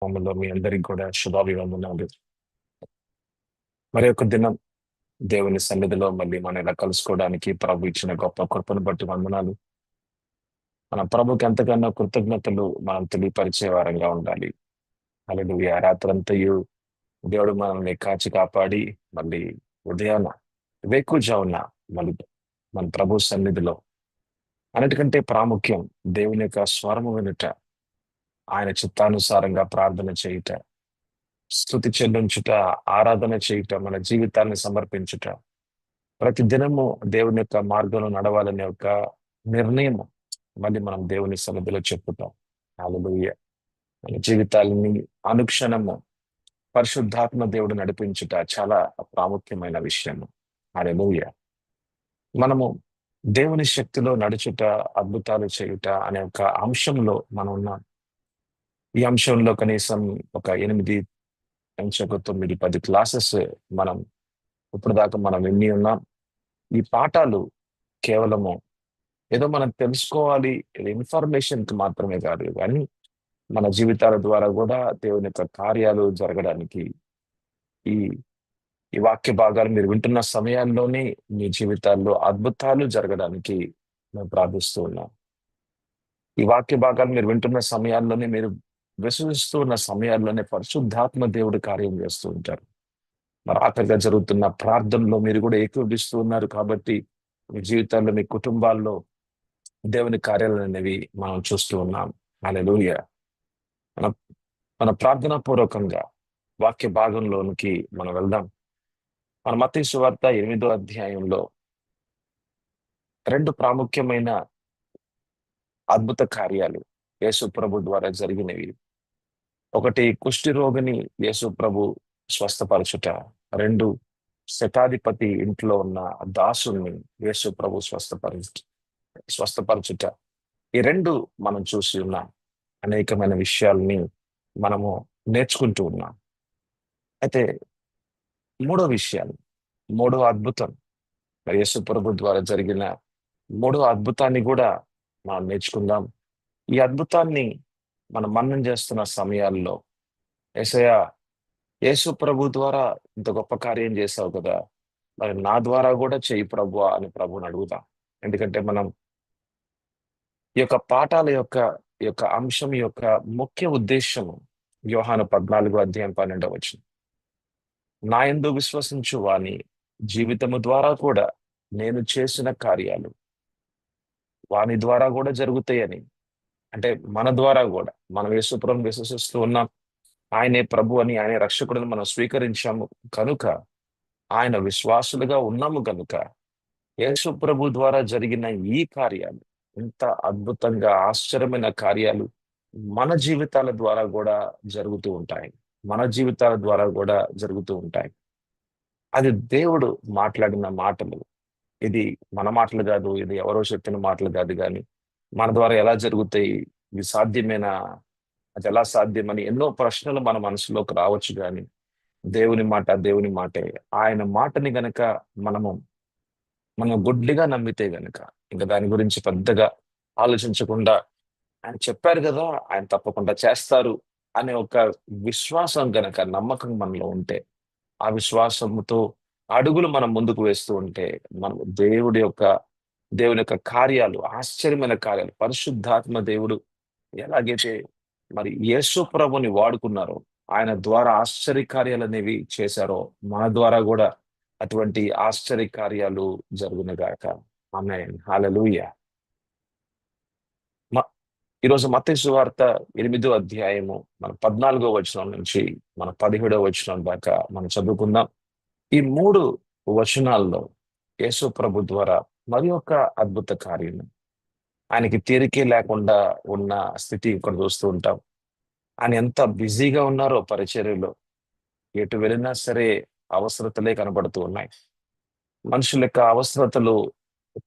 నామములో మీ అందరికి కూడా శుభాభివందనాలు. మరి ఒక దినం దేవుని సన్నిధిలో మళ్ళీ మనం ఇలా కలుసుకోవడానికి ప్రభు ఇచ్చిన గొప్ప కృపను బట్టి వందనాలు. మన ప్రభుకి ఎంతకన్నా కృతజ్ఞతలు మనం తెలియపరిచే వారంగా ఉండాలి. హల్లెలూయా. రాత్రంతయు దేవుడు మనల్ని కాచి కాపాడి మళ్ళీ ఉదయాన వేకువజామున మళ్ళీ మన ప్రభు సన్నిధిలో అన్నిటికంటే ప్రాముఖ్యం దేవుని యొక్క స్వరము వినుట, ఆయన చిత్తానుసారంగా ప్రార్థన చేయుట, స్తుతి చెల్లించుట, ఆరాధన చేయుట, మన జీవితాన్ని సమర్పించుట, ప్రతి దినము దేవుని యొక్క మార్గంలో నడవాలనే ఒక నిర్ణయం మళ్ళీ మనం దేవుని సన్నిధిలో చెప్పుతాం. హల్లెలూయా. మన జీవితాలని అనుక్షణము పరిశుద్ధాత్మ దేవుడు నడిపించుట చాలా ప్రాముఖ్యమైన విషయం. హల్లెలూయా. మనము దేవుని శక్తిలో నడుచుట, అద్భుతాలు చేయుట అనే ఒక అంశంలో మనం ఉన్నాం. ఈ అంశంలో కనీసం ఒక 8 9 10 క్లాసెస్ మనం ఇప్పుడు దాకా మనం విని ఉన్నాం. ఈ పాఠాలు కేవలము ఏదో మనం తెలుసుకోవాలి, ఇది ఇన్ఫర్మేషన్ కి మాత్రమే కాదు, కానీ మన జీవితాల ద్వారా కూడా దేవుని యొక్క కార్యాలు జరగడానికి ఈ ఈ వాక్య భాగాలు మీరు వింటున్న సమయాల్లోనే మీ జీవితాల్లో అద్భుతాలు జరగడానికి మేము ప్రార్థిస్తూ ఉన్నాం. ఈ వాక్య భాగాలు మీరు వింటున్న సమయాల్లోనే, మీరు విశ్వసిస్తూ ఉన్న సమయాల్లోనే పరిశుద్ధాత్మ దేవుడు కార్యం చేస్తూ ఉంటారు. మరి ఆఖరిగా జరుగుతున్న ప్రార్థనలో మీరు కూడా ఏకీభవిస్తూ ఉన్నారు కాబట్టి మీ జీవితాల్లో, మీ కుటుంబాల్లో దేవుని కార్యాలు అనేవి మనం చూస్తూ ఉన్నాం. హల్లెలూయా. మన మన ప్రార్థనా పూర్వకంగా వాక్య భాగంలోనికి మనం వెళ్దాం. మన మత్తయి సువార్త 8వ అధ్యాయంలో 2 ప్రాముఖ్యమైన అద్భుత కార్యాలు యేసు ప్రభు ద్వారా జరిగినవి. ఒకటి, కుష్టి రోగిని యేసు ప్రభు స్వస్థపరచుట. 2, శతాధిపతి ఇంట్లో ఉన్న దాసుల్ని యేసు ప్రభు స్వస్థపరచుట. ఈ 2 మనం చూసి ఉన్నాం. అనేకమైన విషయాల్ని మనము నేర్చుకుంటూ ఉన్నాం. అయితే మూడో అద్భుతం, మరి యేసు ప్రభు ద్వారా జరిగిన 3వ అద్భుతాన్ని కూడా మనం నేర్చుకుందాం. ఈ అద్భుతాన్ని మనం మననం చేస్తున్న సమయాల్లో, యేసయ్యా, యేసు ప్రభు ద్వారా ఇంత గొప్ప కార్యం చేశావు కదా, మరి నా ద్వారా కూడా చెయ్యి ప్రభువా అని ప్రభువుని అడుగుదాం. ఎందుకంటే మనం ఈ యొక్క పాఠాల యొక్క ఈ యొక్క అంశం యొక్క ముఖ్య ఉద్దేశము యోహాను 14వ అధ్యాయం 12వ వచనం. నా యందు విశ్వసించు వాని జీవితము ద్వారా కూడా నేను చేసిన కార్యాలు వాని ద్వారా కూడా జరుగుతాయని. అంటే మన ద్వారా కూడా మనం యేసు ప్రభువుని విశ్వసిస్తూ ఉన్నాం. ఆయనే ప్రభు అని, ఆయన రక్షకుడిని మనం స్వీకరించాము కనుక, ఆయన విశ్వాసులుగా ఉన్నాము కనుక, యేసు ప్రభు ద్వారా జరిగిన ఈ కార్యాలు, ఇంత అద్భుతంగా ఆశ్చర్యమైన కార్యాలు మన జీవితాల ద్వారా కూడా జరుగుతూ ఉంటాయి. అది దేవుడు మాట్లాడిన మాటలు. ఇది మన మాటలు కాదు, ఇది ఎవరో చెప్పిన మాటలు కాదు, కానీ మన ద్వారా ఎలా జరుగుతాయి, ఇది సాధ్యమేనా, అది ఎలా సాధ్యమని ఎన్నో ప్రశ్నలు మన మనసులోకి రావచ్చు. కానీ దేవుని మాటే. ఆయన మాటని గనక మనం గుడ్డిగా నమ్మితే గనక, ఇంకా దాని గురించి పెద్దగా ఆలోచించకుండా, ఆయన చెప్పారు కదా, ఆయన తప్పకుండా చేస్తారు అనే ఒక విశ్వాసం గనక, నమ్మకం మనలో ఉంటే, ఆ విశ్వాసంతో అడుగులు మనం ముందుకు వేస్తూ ఉంటే, మనం దేవుని యొక్క కార్యాలు, ఆశ్చర్యమైన కార్యాలు, పరిశుద్ధాత్మ దేవుడు ఎలాగైతే మరి యేసు ప్రభుని వాడుకున్నారో, ఆయన ద్వారా ఆశ్చర్య కార్యాలు అనేవి చేశారో, మన ద్వారా కూడా అటువంటి ఆశ్చర్య కార్యాలు జరుగునుగాక. ఆమేన్. హల్లెలూయా. ఈరోజు మత్తయి సువార్త 8వ అధ్యాయము మన 14వ వచనం నుంచి మన 17వ వచనం దాకా మనం చదువుకుందాం. ఈ 3 వచనాల్లో యేసు ప్రభు ద్వారా మరి ఒక అద్భుత కార్యం, ఆయనకి తీరికే లేకుండా ఉన్న స్థితి ఇక్కడ చూస్తూ ఉంటాం. ఆయన ఎంత బిజీగా ఉన్నారో పరిచర్యలో, ఎటు వెళ్ళినా సరే అవసరతలే కనబడుతూ ఉన్నాయి. మనుషుల యొక్క అవసరతలు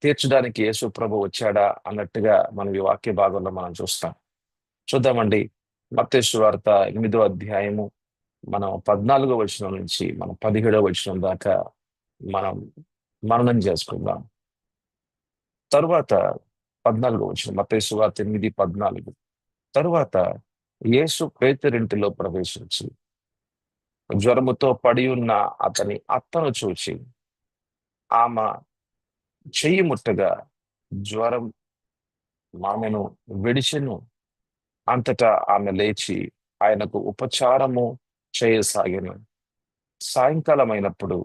తీర్చడానికి యేసు ప్రభు వచ్చాడా అన్నట్టుగా మనం ఈ వాక్య భాగంలో మనం చూద్దామండి. మత్తయి సువార్త 8వ అధ్యాయము మనం 14వ వచనం నుంచి మనం 17వ వచనం దాకా మనం మననం చేసుకుందాం. తరువాత 14వ వచనం, మత్తయి సువార్త 8:14. తరువాత యేసు పేతురింటిలో ప్రవేశించి జ్వరముతో పడి ఉన్న అతని అత్తను చూచి ఆమె చెయ్యి ముట్టగా జ్వరం ఆమెను విడిచెను. అంతటా ఆమె లేచి ఆయనకు ఉపచారము చేయసాగెను. సాయంకాలమైనప్పుడు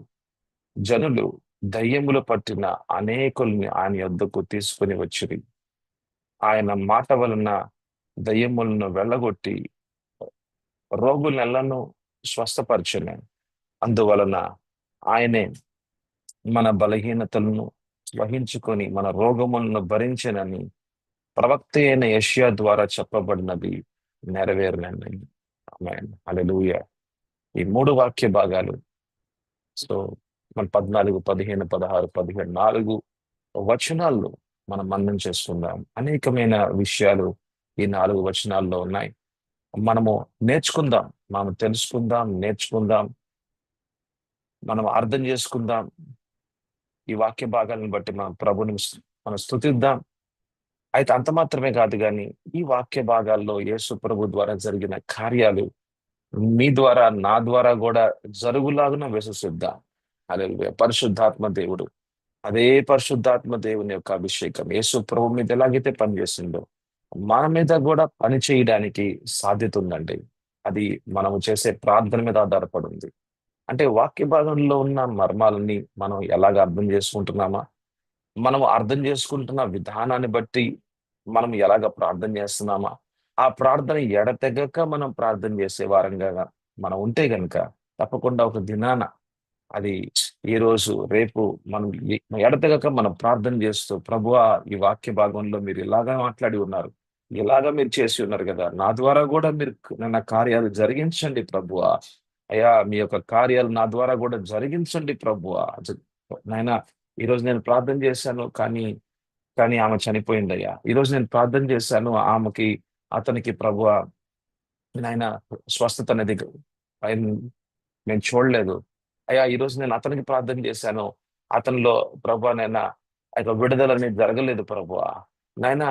జనులు దయ్యములు పట్టిన అనేకుల్ని ఆయన యొద్దకు తీసుకుని వచ్చిరి. ఆయన మాట వలన దయ్యములను వెళ్ళగొట్టి రోగులెల్లను స్వస్థపరచెను. అందువలన ఆయనే మన బలహీనతలను వహించుకొని మన రోగములను భరించెనని ప్రవక్త అయిన యెషయా ద్వారా చెప్పబడినది నెరవేరినండి. ఆమేన్. హల్లెలూయా. ఈ 3 వాక్య భాగాలు సో మన 14, 15, 16, 17, 4 వచనాల్లో మనం మననం చేసుకుందాం. అనేకమైన విషయాలు ఈ 4 వచనాల్లో ఉన్నాయి. మనము నేర్చుకుందాం, మనం తెలుసుకుందాం, నేర్చుకుందాం, మనం అర్థం చేసుకుందాం. ఈ వాక్య భాగాలను బట్టి మనం ప్రభుని మనం స్తుతిద్దాం. అయితే అంత మాత్రమే కాదు కానీ ఈ వాక్య భాగాల్లో యేసు ప్రభు ద్వారా జరిగిన కార్యాలు మీ ద్వారా నా ద్వారా కూడా జరుగులాగున విశ్వసిద్దాం. హల్లెలూయా. పరిశుద్ధాత్మ దేవుడు, అదే పరిశుద్ధాత్మ దేవుని యొక్క అభిషేకం యేసు ప్రభు మీద ఎలాగైతే పనిచేసిందో మన మీద కూడా పని చేయడానికి సాధ్యత ఉందండి. అది మనము చేసే ప్రార్థన మీద ఆధారపడి ఉంది. అంటే వాక్య భాగంలో ఉన్న మర్మాలని మనం ఎలాగ అర్థం చేసుకుంటున్నామా, మనం అర్థం చేసుకుంటున్న విధానాన్ని బట్టి మనం ఎలాగ ప్రార్థన చేస్తున్నామా, ఆ ప్రార్థన ఎడతెగక మనం ప్రార్థన చేసే వారంగా మనం ఉంటే గనుక తప్పకుండా ఒక దినాన అది ఈ రోజు రేపు మనం ఎడతెగక మనం ప్రార్థన చేస్తూ ప్రభువా ఈ వాక్య భాగంలో మీరు ఇలాగా మాట్లాడి ఉన్నారు, ఇలాగా మీరు చేసి ఉన్నారు కదా, నా ద్వారా కూడా మీరు నా కార్యాలు జరిగించండి ప్రభువా. అయ్యా మీ యొక్క కార్యాలు నా ద్వారా కూడా జరిగించండి ప్రభువా. నాయన ఈరోజు నేను ప్రార్థన చేశాను కానీ కానీ ఆమె చనిపోయిందయ్యా. ఈరోజు నేను ప్రార్థన చేశాను ఆమెకి అతనికి ప్రభువా నాయన స్వస్థత అనేది ఆయన నేను చూడలేదు. అయ్యా ఈరోజు నేను అతనికి ప్రార్థన చేశాను, అతనిలో ప్రభువా నాయన ఆ యొక్క విడుదల అనేది జరగలేదు ప్రభువా. నాయన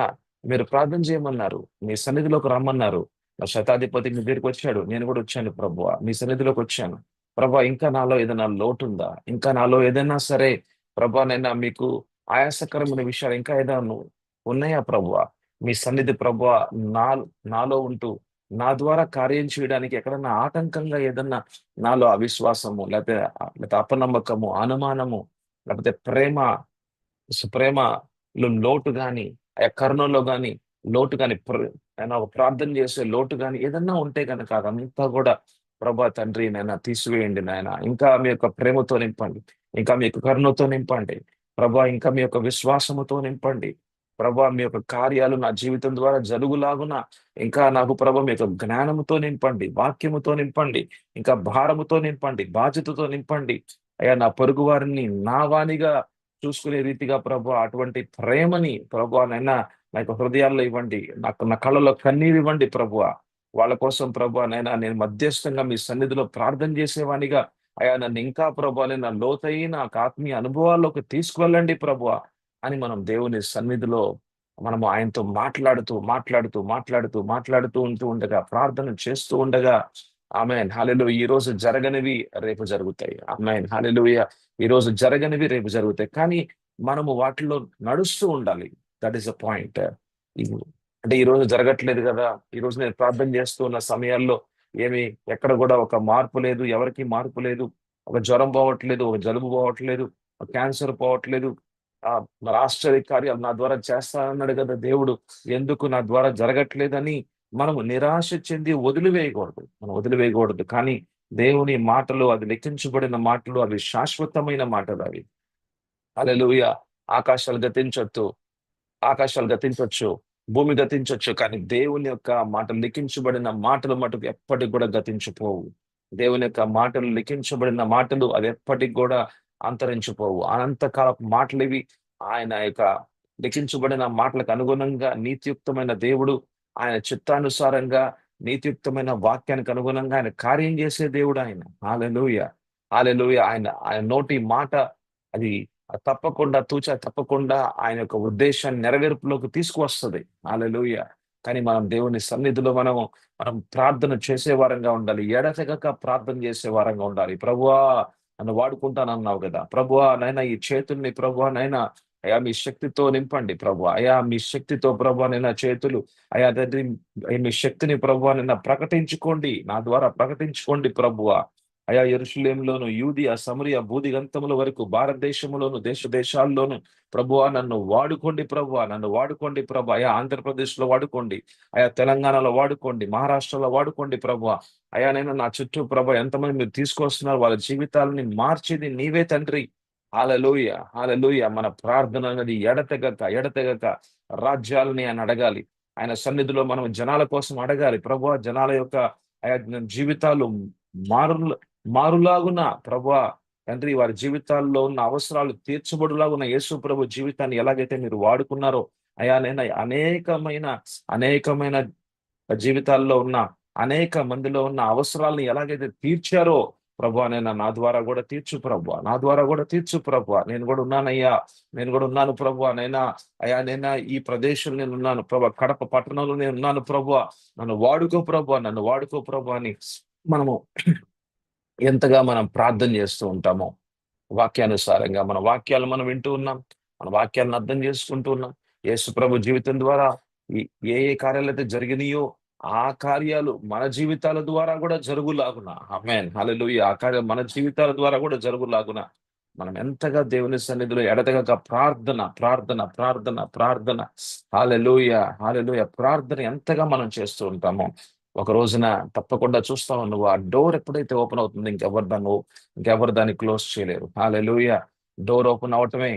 మీరు ప్రార్థన చేయమన్నారు, మీ సన్నిధిలోకి రమ్మన్నారు. నా శతాధిపతి మీ దగ్గరికి వచ్చాడు, నేను కూడా వచ్చాను ప్రభువా, మీ సన్నిధిలోకి వచ్చాను ప్రభువా. ఇంకా నాలో ఏదైనా లోటు ఉందా, ఇంకా నాలో ఏదైనా సరే ప్రభువా నైనా మీకు ఆయాసకరమైన విషయాలు ఇంకా ఏదైనా ఉన్నాయా ప్రభువా, మీ సన్నిధి ప్రభువా నా నాలో ఉంటూ నా ద్వారా కార్యం చేయడానికి ఎక్కడన్నా ఆటంకంగా ఏదన్నా నాలో అవిశ్వాసము లేకపోతే అపనమ్మకము, అనుమానము, లేకపోతే ప్రేమలో లోటు గాని, ఆ కరుణలో గాని లోటు గాని, ఆయన ఒక ప్రార్థన చేసే లోటు గాని ఏదన్నా ఉంటే గనక అదంతా కూడా ప్రభా తండ్రి నాయన తీసివేయండి నాయన. ఇంకా మీ యొక్క ప్రేమతో నింపండి, ఇంకా మీ యొక్క కరుణతో నింపండి ప్రభా, ఇంకా మీ యొక్క విశ్వాసముతో నింపండి ప్రభా. మీ యొక్క కార్యాలు నా జీవితం ద్వారా జరుగులాగున ఇంకా నాకు ప్రభా మీ యొక్క జ్ఞానముతో నింపండి, వాక్యముతో నింపండి, ఇంకా భారముతో నింపండి, బాధ్యతతో నింపండి. అయ్యా నా పొరుగు వారిని నా వానిగా చూసుకునే రీతిగా ప్రభు అటువంటి ప్రేమని ప్రభు నైనా నా యొక్క హృదయాల్లో ఇవ్వండి, నాకు నా కళ్ళలో కన్నీరు ఇవ్వండి ప్రభు. వాళ్ళ కోసం ప్రభు నైనా నేను మధ్యస్థంగా మీ సన్నిధిలో ప్రార్థన చేసేవానిగా అయ్యా నన్ను ఇంకా ప్రభు నా లోతైన ఆత్మీయ అనుభవాల్లోకి తీసుకువెళ్ళండి ప్రభు అని మనం దేవుని సన్నిధిలో మనము ఆయనతో మాట్లాడుతూ మాట్లాడుతూ మాట్లాడుతూ మాట్లాడుతూ ఉండగా ప్రార్థన చేస్తూ ఉండగా ఆమేన్ హల్లెలూయా. ఈ రోజు జరగనివి రేపు జరుగుతాయి. ఆమేన్ హల్లెలూయా. ఈ రోజు జరగనివి రేపు జరుగుతాయి, కానీ మనము వాటిలో నడుస్తూ ఉండాలి. That is the point. అంటే ఈ రోజు జరగట్లేదు కదా, ఈ రోజు నేను ప్రార్థన చేస్తూ ఉన్న సమయాల్లో ఏమి ఎక్కడ కూడా ఒక మార్పు లేదు, ఎవరికి మార్పు లేదు. ఒక జ్వరం పోవట్లేదు, ఒక జలుబు పోవట్లేదు, ఒక క్యాన్సర్ పోవట్లేదు. మరి ఆశ్చర్య కార్యాలు నా ద్వారా చేస్తానన్నాడు కదా దేవుడు, ఎందుకు నా ద్వారా జరగట్లేదని మనము నిరాశ చెంది వదిలివేయకూడదు, మనం వదిలివేయకూడదు. కానీ దేవుని మాటలు, అది లెక్కించబడిన మాటలు, అవి శాశ్వతమైన మాటలు అవి. హల్లెలూయా. ఆకాశాలు గతించొచ్చు, ఆకాశాలు గతించొచ్చు, భూమి గతించొచ్చు, కానీ దేవుని యొక్క మాటలు, లిఖించబడిన మాటలు మటుకు ఎప్పటికి కూడా గతించిపోవు. దేవుని యొక్క మాటలు, లిఖించబడిన మాటలు అవి ఎప్పటికి కూడా అంతరించిపోవు. అనంతకాలపు మాటలు ఇవి. ఆయన యొక్క లిఖించబడిన మాటలకు అనుగుణంగా నీతియుక్తమైన దేవుడు, ఆయన చిత్తానుసారంగా నీతియుక్తమైన వాక్యానికి అనుగుణంగా ఆయన కార్యం చేసే దేవుడు ఆయన. హల్లెలూయా. హల్లెలూయా. ఆయన ఆయన నోటి మాట అది తప్పకుండా తూచా తప్పకుండా ఆయన యొక్క ఉద్దేశాన్ని నెరవేర్పులోకి తీసుకువస్తది. హల్లెలూయా. కానీ మనం దేవుని సన్నిధిలో మనం ప్రార్థన చేసే వారంగా ఉండాలి. ఎడతెగక ప్రార్థన చేసే వారంగా ఉండాలి. ప్రభువా నన్ను వాడుకుంటానన్నావు కదా! ప్రభువా నైనా ఈ చేతుల్ని ప్రభువా నైనా అయా మీ శక్తితో నింపండి ప్రభువా. అయా మీ శక్తితో ప్రభువా నైనా చేతులు అయా తండ్రి మీ శక్తిని ప్రభువా నైనా ప్రకటించుకోండి. నా ద్వారా ప్రకటించుకోండి ప్రభువా. అయా యెరూషలేములోను, యూదియ, సమరయ, భూదిగంతముల వరకు భారతదేశంలోను, దేశ దేశాల్లోను ప్రభువా నన్ను వాడుకోండి ప్రభువా. నన్ను వాడుకోండి ప్రభు. అయా ఆంధ్రప్రదేశ్‌లో వాడుకోండి. అయా తెలంగాణలో వాడుకోండి. మహారాష్ట్రలో వాడుకోండి ప్రభువా. అయా నేను నా చుట్టూ ప్రభు ఎంతమంది మీరు తీసుకొస్తున్నారు వాళ్ళ జీవితాలని మార్చేది నీవే తండ్రి. హల్లెలూయా! హల్లెలూయా! మన ప్రార్థన అనేది ఎడతెగక రాజ్యాలని ఆయన అడగాలి. ఆయన సన్నిధిలో మనం జనాల కోసం అడగాలి. ప్రభువా జనాల యొక్క ఆయా జీవితాలు మారుల మారులాగున ప్రభువా తండ్రి వారి జీవితాల్లో ఉన్న అవసరాలు తీర్చబడులాగున యేసు ప్రభు జీవితాన్ని ఎలాగైతే మీరు వాడుకున్నారో అయా నేను అనేకమైన జీవితాల్లో ఉన్న అనేక మందిలో ఉన్న అవసరాలను ఎలాగైతే తీర్చారో ప్రభువా నైనా నా ద్వారా కూడా తీర్చు ప్రభువా. నా ద్వారా కూడా తీర్చు ప్రభువా. నేను కూడా ఉన్నానయ్యా. నేను కూడా ఉన్నాను ప్రభువా. అయ్యా నైనా ఈ ప్రదేశంలో నేను ఉన్నాను ప్రభువా. కడప పట్టణంలో నేను ఉన్నాను ప్రభువా. నన్ను వాడుకో ప్రభువా. నన్ను వాడుకో ప్రభువా అని మనము ఎంతగా మనం ప్రార్థన చేస్తూ ఉంటామో వాక్యానుసారంగా మన వాక్యాలు మనం వింటూ ఉన్నాం. మన వాక్యాలను అర్థం చేసుకుంటూ ఉన్నాం. యేసు ప్రభు జీవితం ద్వారా ఈ ఏ కార్యాలైతే జరిగినాయో ఆ కార్యాలు మన జీవితాల ద్వారా కూడా జరుగులాగున ఆమేన్ హల్లెలూయా. ఆ కార్యాలు మన జీవితాల ద్వారా కూడా జరుగులాగున మనం ఎంతగా దేవుని సన్నిధిలో ఎడతెగక ప్రార్థన హల్లెలూయా హల్లెలూయా ప్రార్థన ఎంతగా మనం చేస్తూ ఉంటామో ఒక రోజున తప్పకుండా చూస్తావు నువ్వు ఆ డోర్ ఎప్పుడైతే ఓపెన్ అవుతుందో ఇంకెవరు దాన్ని క్లోజ్ చేయలేరు. హల్లెలూయా. డోర్ ఓపెన్ అవటమే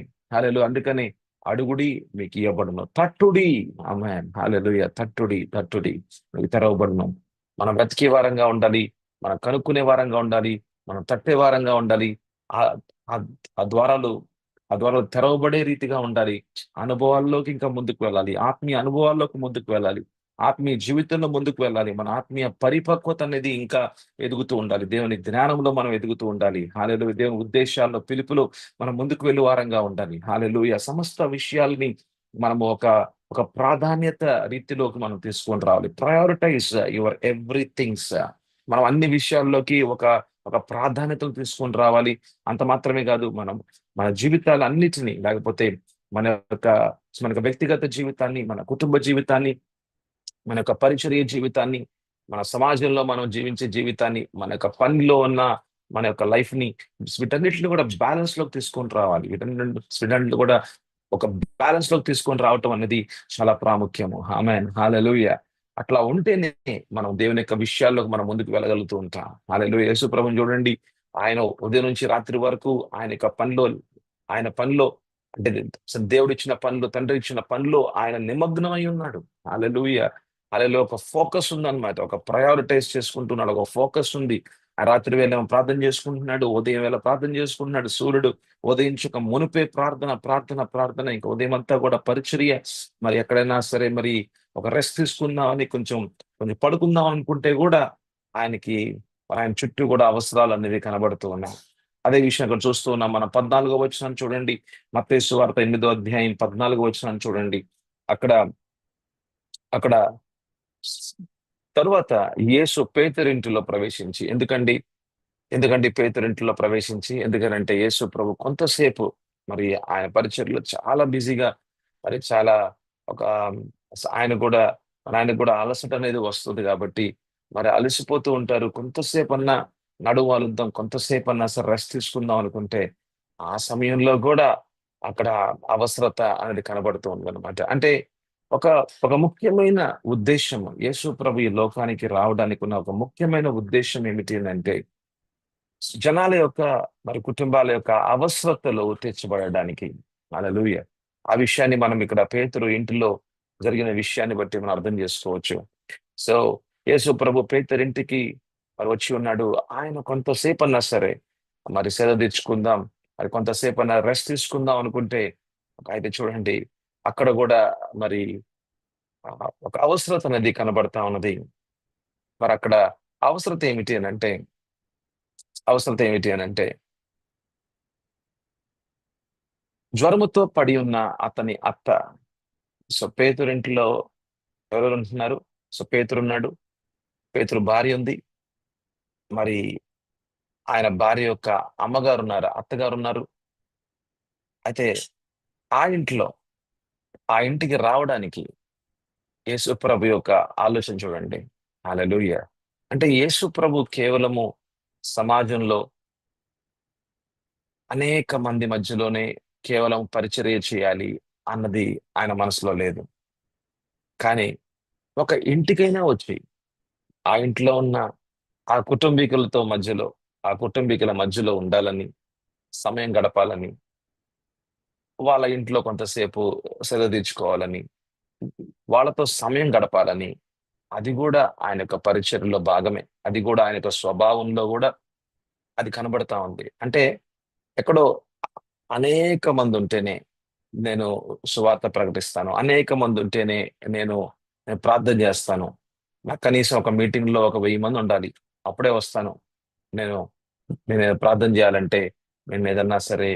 అందుకని అడుగుడి మీకు ఇవ్వబడును. తట్టుడి ఆమేన్ హల్లెలూయా. తట్టుడి మీకు తెరవబడును. మనం వెతికే వారంగా ఉండాలి. మనం కనుక్కునే వారంగా ఉండాలి. మనం తట్టే వారంగా ఉండాలి. ఆ ఆ ఆ ద్వారాలు ఆ ద్వారాలు తెరవబడే రీతిగా ఉండాలి. అనుభవాల్లోకి ఇంకా ముందుకు వెళ్ళాలి. ఆత్మీయ అనుభవాల్లోకి ముందుకు వెళ్ళాలి. ఆత్మీయ జీవితంలో ముందుకు వెళ్ళాలి. మన ఆత్మీయ పరిపక్వత అనేది ఇంకా ఎదుగుతూ ఉండాలి. దేవుని జ్ఞానంలో మనం ఎదుగుతూ ఉండాలి. హల్లెలూయా. దేవుని ఉద్దేశాల్లో పిలుపులో మనం ముందుకు వెళ్ళు వారంగా ఉండాలి. హల్లెలూయా. సమస్త విషయాల్ని మనము ఒక ప్రాధాన్యత రీతిలోకి మనం తీసుకొని రావాలి. Prioritize your everythings. మనం అన్ని విషయాల్లోకి ఒక ప్రాధాన్యతను తీసుకొని రావాలి. అంత మాత్రమే కాదు మన జీవితాలన్నిటిని లేకపోతే మన యొక్క మన యొక్క వ్యక్తిగత జీవితాన్ని, మన కుటుంబ జీవితాన్ని, మన యొక్క పరిచర్య జీవితాన్ని, మన సమాజంలో మనం జీవించే జీవితాన్ని, మన యొక్క పనిలో ఉన్న మన యొక్క లైఫ్‌ని వీటన్నిటిని కూడా బ్యాలెన్స్‌లోకి తీసుకొని రావాలి. వీటన్నిటిని కూడా ఒక బ్యాలెన్స్‌లోకి తీసుకొని రావటం అనేది చాలా ప్రాముఖ్యము. ఆమేన్. హల్లెలూయా. అట్లా ఉంటేనే మనం దేవుని యొక్క విషయాల్లోకి మనం ముందుకు వెళ్ళగలుగుతూ ఉంటాం. హల్లెలూయా. యేసు ప్రభువుని చూడండి. ఆయన ఉదయం నుంచి రాత్రి వరకు ఆయన పనిలో అంటే దేవుడిచ్చిన పనిలో, తండ్రి ఇచ్చిన పనిలో ఆయన నిమగ్నమై ఉన్నాడు. హల్లెలూయా. హల్లెలూయా. ఒక ఫోకస్ ఉందన్నమాట. ఒక ప్రయారిటైజ్ చేసుకుంటున్నాడు. ఒక ఫోకస్ ఉంది. ఆ రాత్రి వేళ ఏమో ప్రార్థన చేసుకుంటున్నాడు. ఉదయం వేళ ప్రార్థన చేసుకుంటున్నాడు. సూర్యుడు ఉదయించక మునుపే ప్రార్థన. ఇంక ఉదయం అంతా కూడా పరిచర్య. మరి ఎక్కడైనా సరే మరి ఒక రెస్ట్ తీసుకుందామని కొంచెం పడుకుందాం అనుకుంటే కూడా ఆయనకి ఆయన చుట్టూ కూడా అవసరాలు అనేవి కనబడుతూ ఉన్నాయి. అదే విషయం ఇక్కడ చూస్తూ ఉన్నాం. మనం 14వ వచనం చూడండి. మత్తయి సువార్త 8వ అధ్యాయం 14వ వచనాన్ని చూడండి. అక్కడ అక్కడ తరువాత యేసు పేతురింటిలో ప్రవేశించి ఎందుకంటే పేతురింటిలో ప్రవేశించి ఎందుకనంటే యేసు ప్రభు కొంతసేపు మరి ఆయన పరిచర్యలో చాలా బిజీగా మరి చాలా ఒక ఆయనకు కూడా అలసట అనేది వస్తుంది కాబట్టి మరి అలసిపోతూ ఉంటారు. కొంతసేపన్నా నడుము వాలుద్దాం, కొంతసేపన్నా సరే రెస్ట్ తీసుకుందాం అనుకుంటే ఆ సమయంలో కూడా అక్కడ అవసరత అనేది కనబడుతూ ఉందన్నమాట. అంటే ఒక ఒక ముఖ్యమైన ఉద్దేశ్యం యేసు ప్రభు ఈ లోకానికి రావడానికి ఉన్న ఒక ముఖ్యమైన ఉద్దేశ్యం ఏమిటి అనంటే జనాల యొక్క మరి కుటుంబాల యొక్క అవసరతలు తీర్చబడడానికి. హల్లెలూయా. ఆ విషయాన్ని మనం ఇక్కడ పేతురు ఇంటిలో జరిగిన విషయాన్ని బట్టి మనం అర్థం చేసుకోవచ్చు. సో యేసు ప్రభు పేతురింటికి మరి వచ్చి ఉన్నాడు. ఆయన కొంతసేపన్నా సరే మరి సెలవు తెచ్చుకుందాం, మరి కొంతసేపన్నా రెస్ట్ తీసుకుందాం అనుకుంటే అయితే చూడండి అక్కడ కూడా మరి ఒక అవసరత అనేది కనబడతా ఉన్నది. మరక్కడ అవసరత ఏమిటి అనంటే అవసరత ఏమిటి అనంటే జ్వరముతో పడి ఉన్న అతని అత్త. సో పేతురింటిలో ఎవరెవరు ఉంటున్నారు? సో పేతురు ఉన్నాడు, పేతురు భార్య ఉంది, మరి ఆయన భార్య యొక్క అమ్మగారు ఉన్నారు, అత్తగారు ఉన్నారు. అయితే ఆ ఇంట్లో, ఆ ఇంటికి రావడానికి యేసు ప్రభు యొక్క ఆలోచన చూడండి. హల్లెలూయా. అంటే యేసు ప్రభు కేవలము సమాజంలో అనేక మంది మధ్యలోనే కేవలం పరిచర్య చేయాలి అన్నది ఆయన మనసులో లేదు. కానీ ఒక ఇంటికైనా వచ్చి ఆ ఇంట్లో ఉన్న ఆ కుటుంబీకులతో మధ్యలో, ఆ కుటుంబీకుల మధ్యలో ఉండాలని, సమయం గడపాలని, వాళ్ళ ఇంట్లో కొంతసేపు సెలవు తీర్చుకోవాలని, వాళ్ళతో సమయం గడపాలని, అది కూడా ఆయన యొక్క పరిచర్యలో భాగమే. అది కూడా ఆయన యొక్క స్వభావంలో కూడా అది కనబడతా ఉంది. అంటే ఎక్కడో అనేక మంది ఉంటేనే నేను సువార్త ప్రకటిస్తాను. అనేక మంది ఉంటేనే నేను నేను ప్రార్థన చేస్తాను. నాకు కనీసం ఒక మీటింగ్‌లో ఒక 1000 మంది ఉండాలి. అప్పుడే వస్తాను. నేను నేను ప్రార్థన చేయాలంటే, నేను ఏదన్నా సరే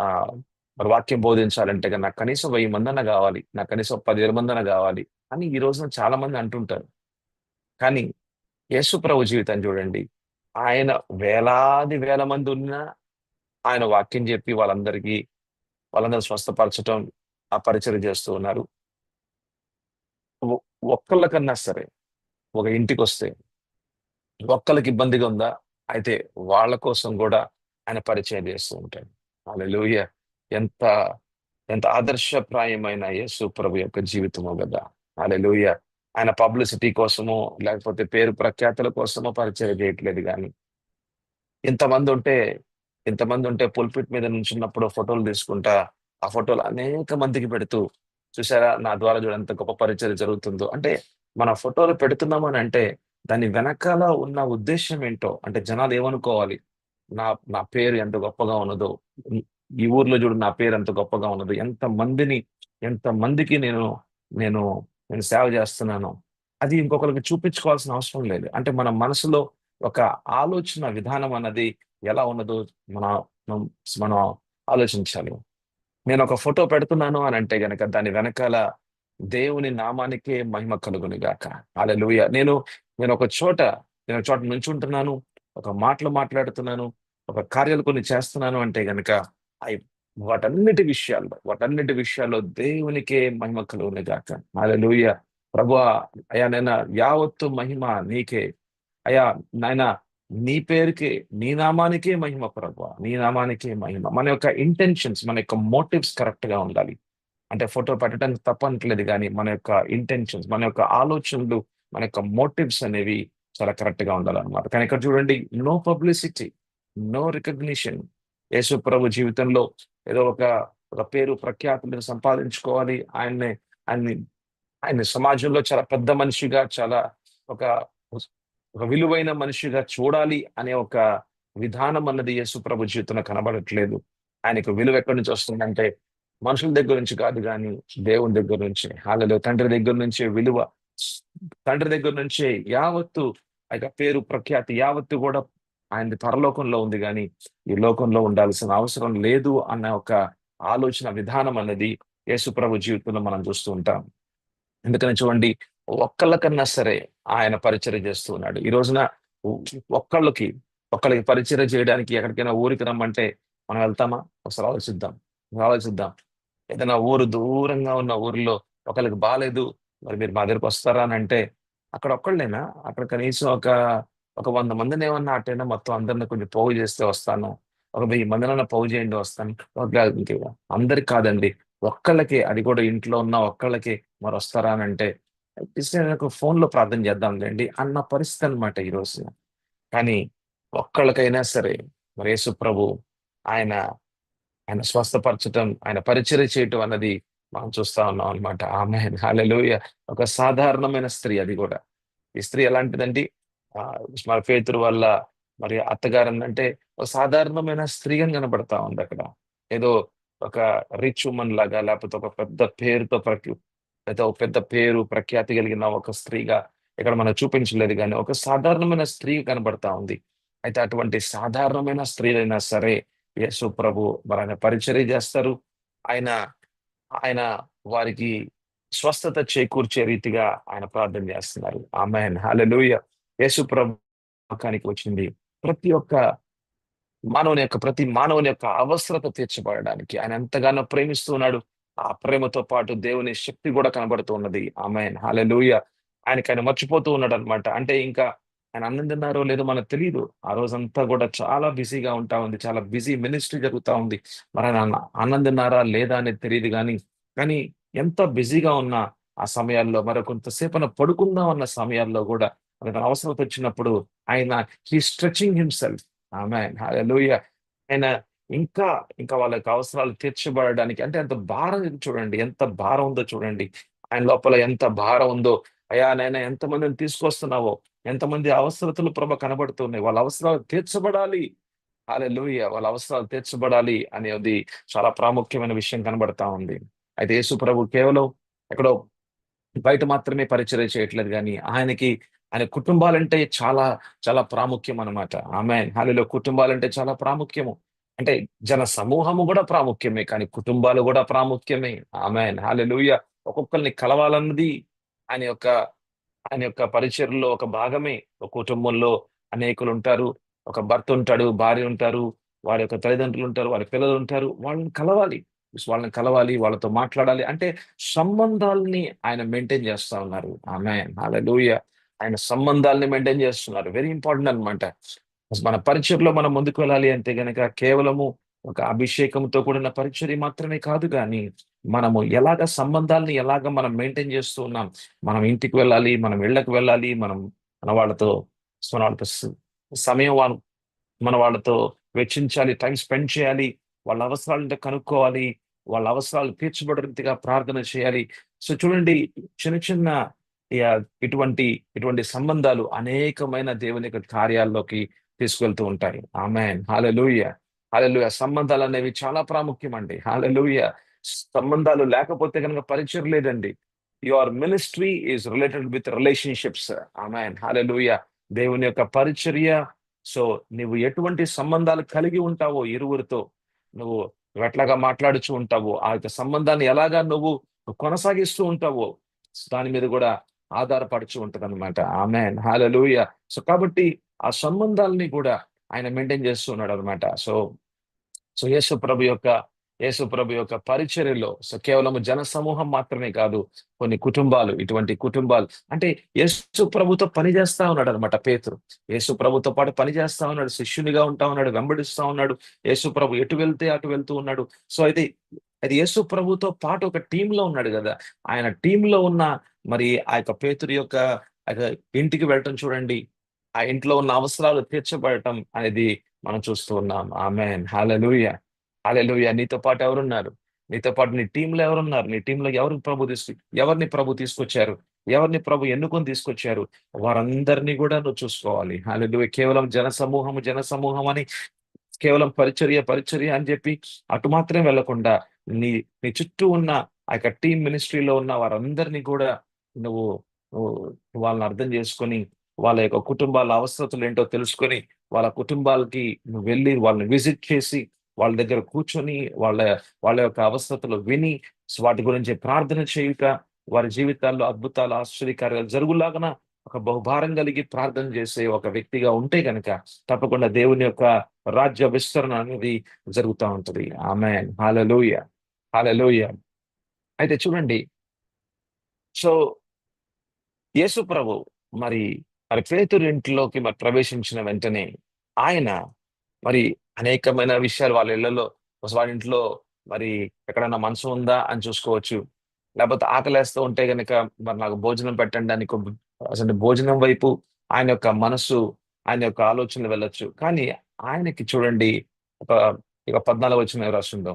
ఆహ్, మరి వాక్యం బోధించాలంటే గనుక నాకు కనీసం 1000 మందన్నా గావాలి. నాకు కనీసం 10,000 మందన్నా గావాలి అని ఈ రోజున చాలా మంది అంటుంటారు. కానీ యేసు ప్రభు జీవితాన్ని చూడండి. ఆయన వేలాది వేల మంది ఉన్నా ఆయన వాక్యం చెప్పి వాళ్ళందరూ స్వస్థపరచటం, ఆ పరిచర్య చేస్తూ ఉన్నారు. ఒ ఒక్కళ్ళకన్నా సరే ఒక ఇంటికొస్తే ఒక్కళ్ళకి ఇబ్బందిగా ఉందా? అయితే వాళ్ళ కోసం గూడా ఆయన పరిచయం చేస్తూ ఉంటాడు. హల్లెలూయా! ఎంత ఎంత ఆదర్శప్రాయమైన యేసు ప్రభు యొక్క జీవితమో గదా! హల్లెలూయా! ఆయన పబ్లిసిటీ కోసమో, లేకపోతే పేరు ప్రఖ్యాతుల కోసమో పరిచయం చేయట్లేదు గానీ ఇంతమందుంటే ఇంతమందుంటే పుల్పిట్ మీద నుంచున్నప్పుడు ఫోటోలు తీసుకుంటా, ఆ ఫోటోలు అనేక మందికి పెడుతూ, చూసారా నా ద్వారా చూడు ఎంత గొప్ప పరిచర్య జరుగుతుందో. అంటే మన ఫోటోలు పెడుతున్నామనంటే, దాని వెనకాల ఉన్న ఉద్దేశ్యం ఏంటో, అంటే జనాలు ఏమనుకోవాలి? నా నా పేరు ఎంత గొప్పగా ఉన్నదో, ఈ ఈ ఊర్లో చూడు నా పేరు ఎంత గొప్పగా ఉన్నదో, ఎంతమందికి నేను నేను సేవ చేస్తున్నానో, అది ఇంకొకళ్ళకి చూపించుకోవాల్సిన అవసరం లేదు. అంటే మన మనసులో ఒక ఆలోచన విధానం అన్నది ఎలా ఉన్నదో మన మనం మనం ఆలోచించాలి. నేనొక ఫోటో పెడుతున్నాను అనంటే గనక దాని వెనకాల దేవుని నామానికే మహిమ కలుగును గాక. హల్లెలూయా! నేనొక చోట నుంచుంటున్నాను. ఒక మాటలు మాట్లాడుతున్నాను. ఒక కార్యాలు కొన్ని చేస్తున్నాను అంటే గనక అయి వాటన్నిటి విషయాల్లో దేవునికే మహిమ కలుగును గాక. హల్లెలూయా! ప్రభువా! అయ్యా నాయన యావత్తు మహిమ నీకే. అయ్యా నాయనా నీ పేరుకే, నీ నామానికే మహిమ ప్రభువా. నీ నామానికే మహిమ. మన యొక్క ఇంటెన్షన్స్, మన యొక్క మోటివ్స్ కరెక్ట్‌గా ఉండాలి. అంటే ఫోటో పెట్టడానికి తప్పనట్లేదు గానీ, మన యొక్క ఇంటెన్షన్స్, మన యొక్క ఆలోచనలు, మన యొక్క మోటివ్స్ అనేవి చాలా కరెక్ట్‌గా ఉండాలన్నమాట. కానీ ఇక్కడ చూడండి, నో పబ్లిసిటీ, నో రికగ్నిషన్. యేసు ప్రభు జీవితంలో ఏదో ఒక పేరు ప్రఖ్యాతులను సంపాదించుకోవాలి. ఆయన్ని ఆయన్ని సమాజంలో చాలా పెద్ద మనిషిగా, చాలా ఒక ఒక విలువైన మనిషిగా చూడాలి అనే ఒక విధానం అన్నది యేసు ప్రభు జీవితంలో కనబడట్లేదు. ఆయనకు విలువ ఎక్కడి నుంచి వస్తుందంటే, మనుషుల దగ్గర నుంచి కాదు గానీ, దేవుని దగ్గర నుంచి. హల్లెలూయా! తండ్రి దగ్గర నుంచే విలువ. తండ్రి దగ్గర నుంచే యావత్తు ఆ యొక్క పేరు, ప్రఖ్యాతి యావత్తు గూడా ఆయనది పరలోకంలో ఉంది గానీ, ఈ లోకంలో ఉండాల్సిన అవసరం లేదు అన్న ఒక ఆలోచన విధానం అన్నది యేసు ప్రభు జీవితంలో మనం చూస్తూ ఉంటాం. ఎందుకని చూడండి, ఒక్కళ్ళకన్నా సరే ఆయన పరిచర్య చేస్తూ ఉన్నాడు. ఈ రోజున ఒ ఒక్కళ్ళకి, ఒక్కళ్ళకి పరిచర్య చేయడానికి ఎక్కడికైనా ఊరికి రమ్మంటే మనం వెళ్తామా? ఒకసారి ఆలోచిద్దాం. ఆలోచిద్దాం. ఏదైనా ఊరు దూరంగా ఉన్న ఊరిలో ఒకళ్ళకి బాలేదు. మరి మీరు మా దగ్గరికొస్తారా అనంటే, అక్కడ ఒక్కళ్ళేనా? అక్కడ కనీసం ఒక 100 మందినేమన్నా అటైనా మొత్తం అందరిని కొంచెం పోగు చేస్తే వస్తాను. ఒక 1000 మందినన్నా పోగు చేయండి వస్తాను. అందరికి కాదండి. ఒక్కళ్ళకే, అది కూడా ఇంట్లో ఉన్న ఒక్కళ్ళకే మరొస్తారా అనంటే, క్రిస్టియన్‌లకు ఫోన్‌లో ప్రార్థన చేద్దాంలెండి అన్న పరిస్థితి అన్నమాట ఈ రోజున. కానీ ఒక్కళ్ళకైనా సరే మరి యేసు ప్రభు ఆయన ఆయన స్వస్థపరచటం, ఆయన పరిచర్య చేయటం అన్నది మనం చూస్తా ఉన్నాం అన్నమాట. ఆమేన్. హల్లెలూయా! ఒక సాధారణమైన స్త్రీ అది గూడా. ఈ స్త్రీ ఎలాంటిదండి? మరి పేతురు వాళ్ళ మరి అత్తగారనంటే ఒక సాధారణమైన స్త్రీగా కనబడతా ఉందక్కడ. ఏదో ఒక రిచ్ వుమన్ లాగా లేపోతే ఒక పెద్ద పేరుతో లేదా ఒక పెద్ద పేరు, ప్రఖ్యాతి కలిగిన ఒక స్త్రీగా ఇక్కడ మనకు చూపించలేదు గానీ, ఒక సాధారణమైన స్త్రీ కనబడతా ఉంది. అయితే అటువంటి సాధారణమైన స్త్రీలైనా సరే యేసు ప్రభు మరాయన పరిచర్య జేస్తారు. ఆయన ఆయన వారికి స్వస్థత చేకూర్చే రీతిగా ఆయన ప్రార్థన చేస్తున్నారు. ఆమేన్, హల్లెలూయా. యేసు ప్రభు లోకానికి వచ్చింది ప్రతి ఒక్క ప్రతి మానవుని యొక్క అవసరత తీర్చబడడానికి. ఆయన ఎంతగానో ప్రేమిస్తూ ఉన్నాడు. ఆ ప్రేమతో పాటు దేవుని శక్తి కూడా కనబడుతూ ఉన్నది. ఆమేన్, హల్లెలూయా. ఆయన మర్చిపోతూ ఉన్నాడన్నమాట. అంటే ఇంకా ఆయన అన్నం తిన్నారో లేదో మనకు తెలీదు. ఆ రోజంతా కూడా చాలా బిజీగా ఉంటా ఉంది. చాలా బిజీ మినిస్ట్రీ జరుగుతా ఉంది. మరి ఆయన అన్నం తిన్నారా లేదా అనేది తెలీదు గానీ, కానీ ఎంత బిజీగా ఉన్నా ఆ సమయాల్లో కొంతసేపన పడుకుందాం అన్న సమయాల్లో గూడా మనకు అవసరత వచ్చినప్పుడు ఆయన స్ట్రెచింగ్ హిమ్సెల్ఫ్. ఆమేన్, హల్లెలూయా. ఆయన ఇంకా, ఇంకా వాళ్ళ యొక్క అవసరాలు తీర్చబడడానికి అంటే ఎంత భారం చూడండి. ఎంత భారం ఉందో చూడండి. ఆయన లోపల ఎంత భారం ఉందో. అయ్యా! నాయనా ఎంతమందిని తీసుకొస్తున్నావో, ఎంతమంది అవసరతలు ప్రభు కనబడుతున్నాయి. వాళ్ళ అవసరాలు తీర్చబడాలి. హల్లెలూయా. వాళ్ళ అవసరాలు తీర్చబడాలి అనేది చాలా ప్రాముఖ్యమైన విషయం కనబడతా ఉంది. అయితే యేసు ప్రభు కేవలం ఎక్కడో బయట మాత్రమే పరిచర్య చేయట్లేదు గానీ, ఆయన కుటుంబాలంటే చాలా, చాలా ప్రాముఖ్యం అన్నమాట. ఆమేన్, హల్లెలూయా. కుటుంబాలంటే చాలా ప్రాముఖ్యము. అంటే జన సమూహము గూడా ప్రాముఖ్యమే. కానీ కుటుంబాలు గూడా ప్రాముఖ్యమే. ఆమేన్, హల్లెలూయా. ఒక్కొక్కళ్ళని కలవాలన్నది ఆయన యొక్క ఆయన యొక్క పరిచర్యలో ఒక భాగమే. ఒక కుటుంబంలో అనేకులుంటారు. ఒక భర్త ఉంటాడు, భార్య ఉంటారు, వారి యొక్క తల్లిదండ్రులుంటారు, వారి పిల్లలుంటారు. వాళ్ళని కలవాలి, వాళ్ళతో మాట్లాడాలి. అంటే సంబంధాల్ని ఆయన మెయింటైన్ చేస్తా ఉన్నారు. ఆమేన్, హల్లెలూయా. ఆయన సంబంధాల్ని మెయింటైన్ చేస్తున్నారు. వెరీ ఇంపార్టెంట్ అన్నమాట. మన పరిచర్యలో మనం ముందుకు వెళ్ళాలి అంటే గనక కేవలము ఒక అభిషేకంతో కూడిన పరిచర్య మాత్రమే కాదు గానీ, మనము ఎలాగ మనం మెయింటైన్ చేస్తూ ఉన్నాం. మనం ఇంటికి వెళ్ళాలి, మనం ఇళ్ళకి వెళ్ళాలి, మన వాళ్ళతో మన వాళ్ళతో సమయం మన వాళ్ళతో వెచ్చించాలి, టైమ్ స్పెండ్ చేయాలి. వాళ్ళ అవసరాలేంటో కనుక్కోవాలి. వాళ్ళ అవసరాలు తీర్చబడే రీతిగా ప్రార్థన చేయాలి. సో చూడండి, చిన్న చిన్న ఇటువంటి ఇటువంటి సంబంధాలు అనేకమైన దేవుని యొక్క కార్యాల్లోకి తీసుకెళ్తూ ఉంటాయి. ఆమేన్, హల్లెలూయా. హల్లెలూయా. సంబంధాలనేవి చాలా ప్రాముఖ్యమండి. హల్లెలూయా. సంబంధాలు లేకపోతే గనుక పరిచయం లేదండి. Your ministry is related with relationships. ఆమేన్, హల్లెలూయా. దేవుని యొక్క పరిచర్య. సో, నువ్వు ఎటువంటి సంబంధాలు కలిగి ఉంటావో ఇరువురితో, నువ్వు ఎట్లాగా మాట్లాడుచూ ఉంటావో, ఆ యొక్క సంబంధాన్ని ఎలాగా నువ్వు కొనసాగిస్తూ ఉంటావో, దాని మీద గూడా ఆధారపడుచు ఉంటదనమాట. ఆమేన్, హల్లెలూయా. సో, కాబట్టి ఆ సంబంధాలని కూడా ఆయన మెయింటైన్ చేస్తూ ఉన్నాడనమాట. సో, యేసు ప్రభు యొక్క పరిచర్యలో కేవలం జనసమూహం మాత్రమే కాదు, కొన్ని కుటుంబాలు, ఇటువంటి కుటుంబాలు అంటే యేసు ప్రభుతో పని చేస్తా ఉన్నాడన్నమాట పేతురు. యేసు ప్రభుతో పాటు పని చేస్తా ఉన్నాడు. శిష్యునిగా ఉంటా ఉన్నాడు. వెంబడిస్తా ఉన్నాడు. యేసు ప్రభు ఎటు వెళ్తే అటు వెళ్తూ ఉన్నాడు. సో, అయితే యేసు ప్రభుతో పాటు ఒక టీమ్‌లో ఉన్నాడు గదా! ఆయన టీమ్‌లో ఉన్న ఆ యొక్క పేతురు యొక్క ఇంటికి వెళ్ళటం చూడండి. ఆ ఇంట్లో ఉన్న అవసరాలు తీర్చబడటం అనేది మనం చూస్తూ ఉన్నాం. ఆమేన్, హల్లెలూయా. హల్లెలూయా. నీతో పాటు ఎవరున్నారు? నీతో పాటు నీ టీమ్‌లో ఎవరున్నారు? నీ టీమ్‌లో ఎవరిని ప్రభు తీసుకొచ్చారు? ఎవరిని ప్రభు ఎన్నుకొని తీసుకొచ్చారు? వారందరిని గూడా నువ్వు చూసుకోవాలి. హల్లెలూయా. కేవలం జనసమూహం అని కేవలం పరిచర్య అని చెప్పి అటు మాత్రమే వెళ్ళకుండా నీ నీ చుట్టూ ఉన్న ఆ యొక్క టీమ్ మినిస్ట్రీలో ఉన్న వారందరిని కూడా నువ్వు నువ్వు వాళ్ళని అర్థం చేసుకొని, వాళ్ళ యొక్క కుటుంబాల అవసరతలేంటో తెలుసుకొని, వాళ్ళ కుటుంబాలకి నువ్వు వెళ్లి వాళ్ళని విజిట్ చేసి, వాళ్ళ దగ్గర కూర్చొని, వాళ్ళ యొక్క అవసరతలు విని, వాటి గురించి ప్రార్థన చేయుట, వారి జీవితాల్లో అద్భుతాలు, ఆశ్చర్యకార్యాలు జరుగులాగన ఒక బహుభారం కలిగి ప్రార్థన చేసే ఒక వ్యక్తిగా ఉంటే గనక తప్పకుండా దేవుని యొక్క రాజ్య విస్తరణ అనేది జరుగుతా ఉంటది. ఆమేన్, హల్లెలూయా. హల్లెలూయా. అయితే చూడండి. సో, యేసు ప్రభు మరి, పేతురు ఇంట్లోకి ప్రవేశించిన వెంటనే ఆయన మరి అనేకమైన విషయాలు వాళ్ళ ఇళ్ళలో వాళ్ళ ఇంట్లో మరి ఎక్కడన్నా మంచం ఉందా అని చూసుకోవచ్చు. లేకపోతే ఆకలేస్తూ ఉంటే గనక మరి నాకు భోజనం పెట్టండి అని అసలు భోజనం వైపు ఆయన యొక్క మనస్సు, ఆయన యొక్క ఆలోచనలు వెళ్ళొచ్చు. కానీ ఆయనకి చూడండి ఒక ఇక 14 వచనం రాసుందో.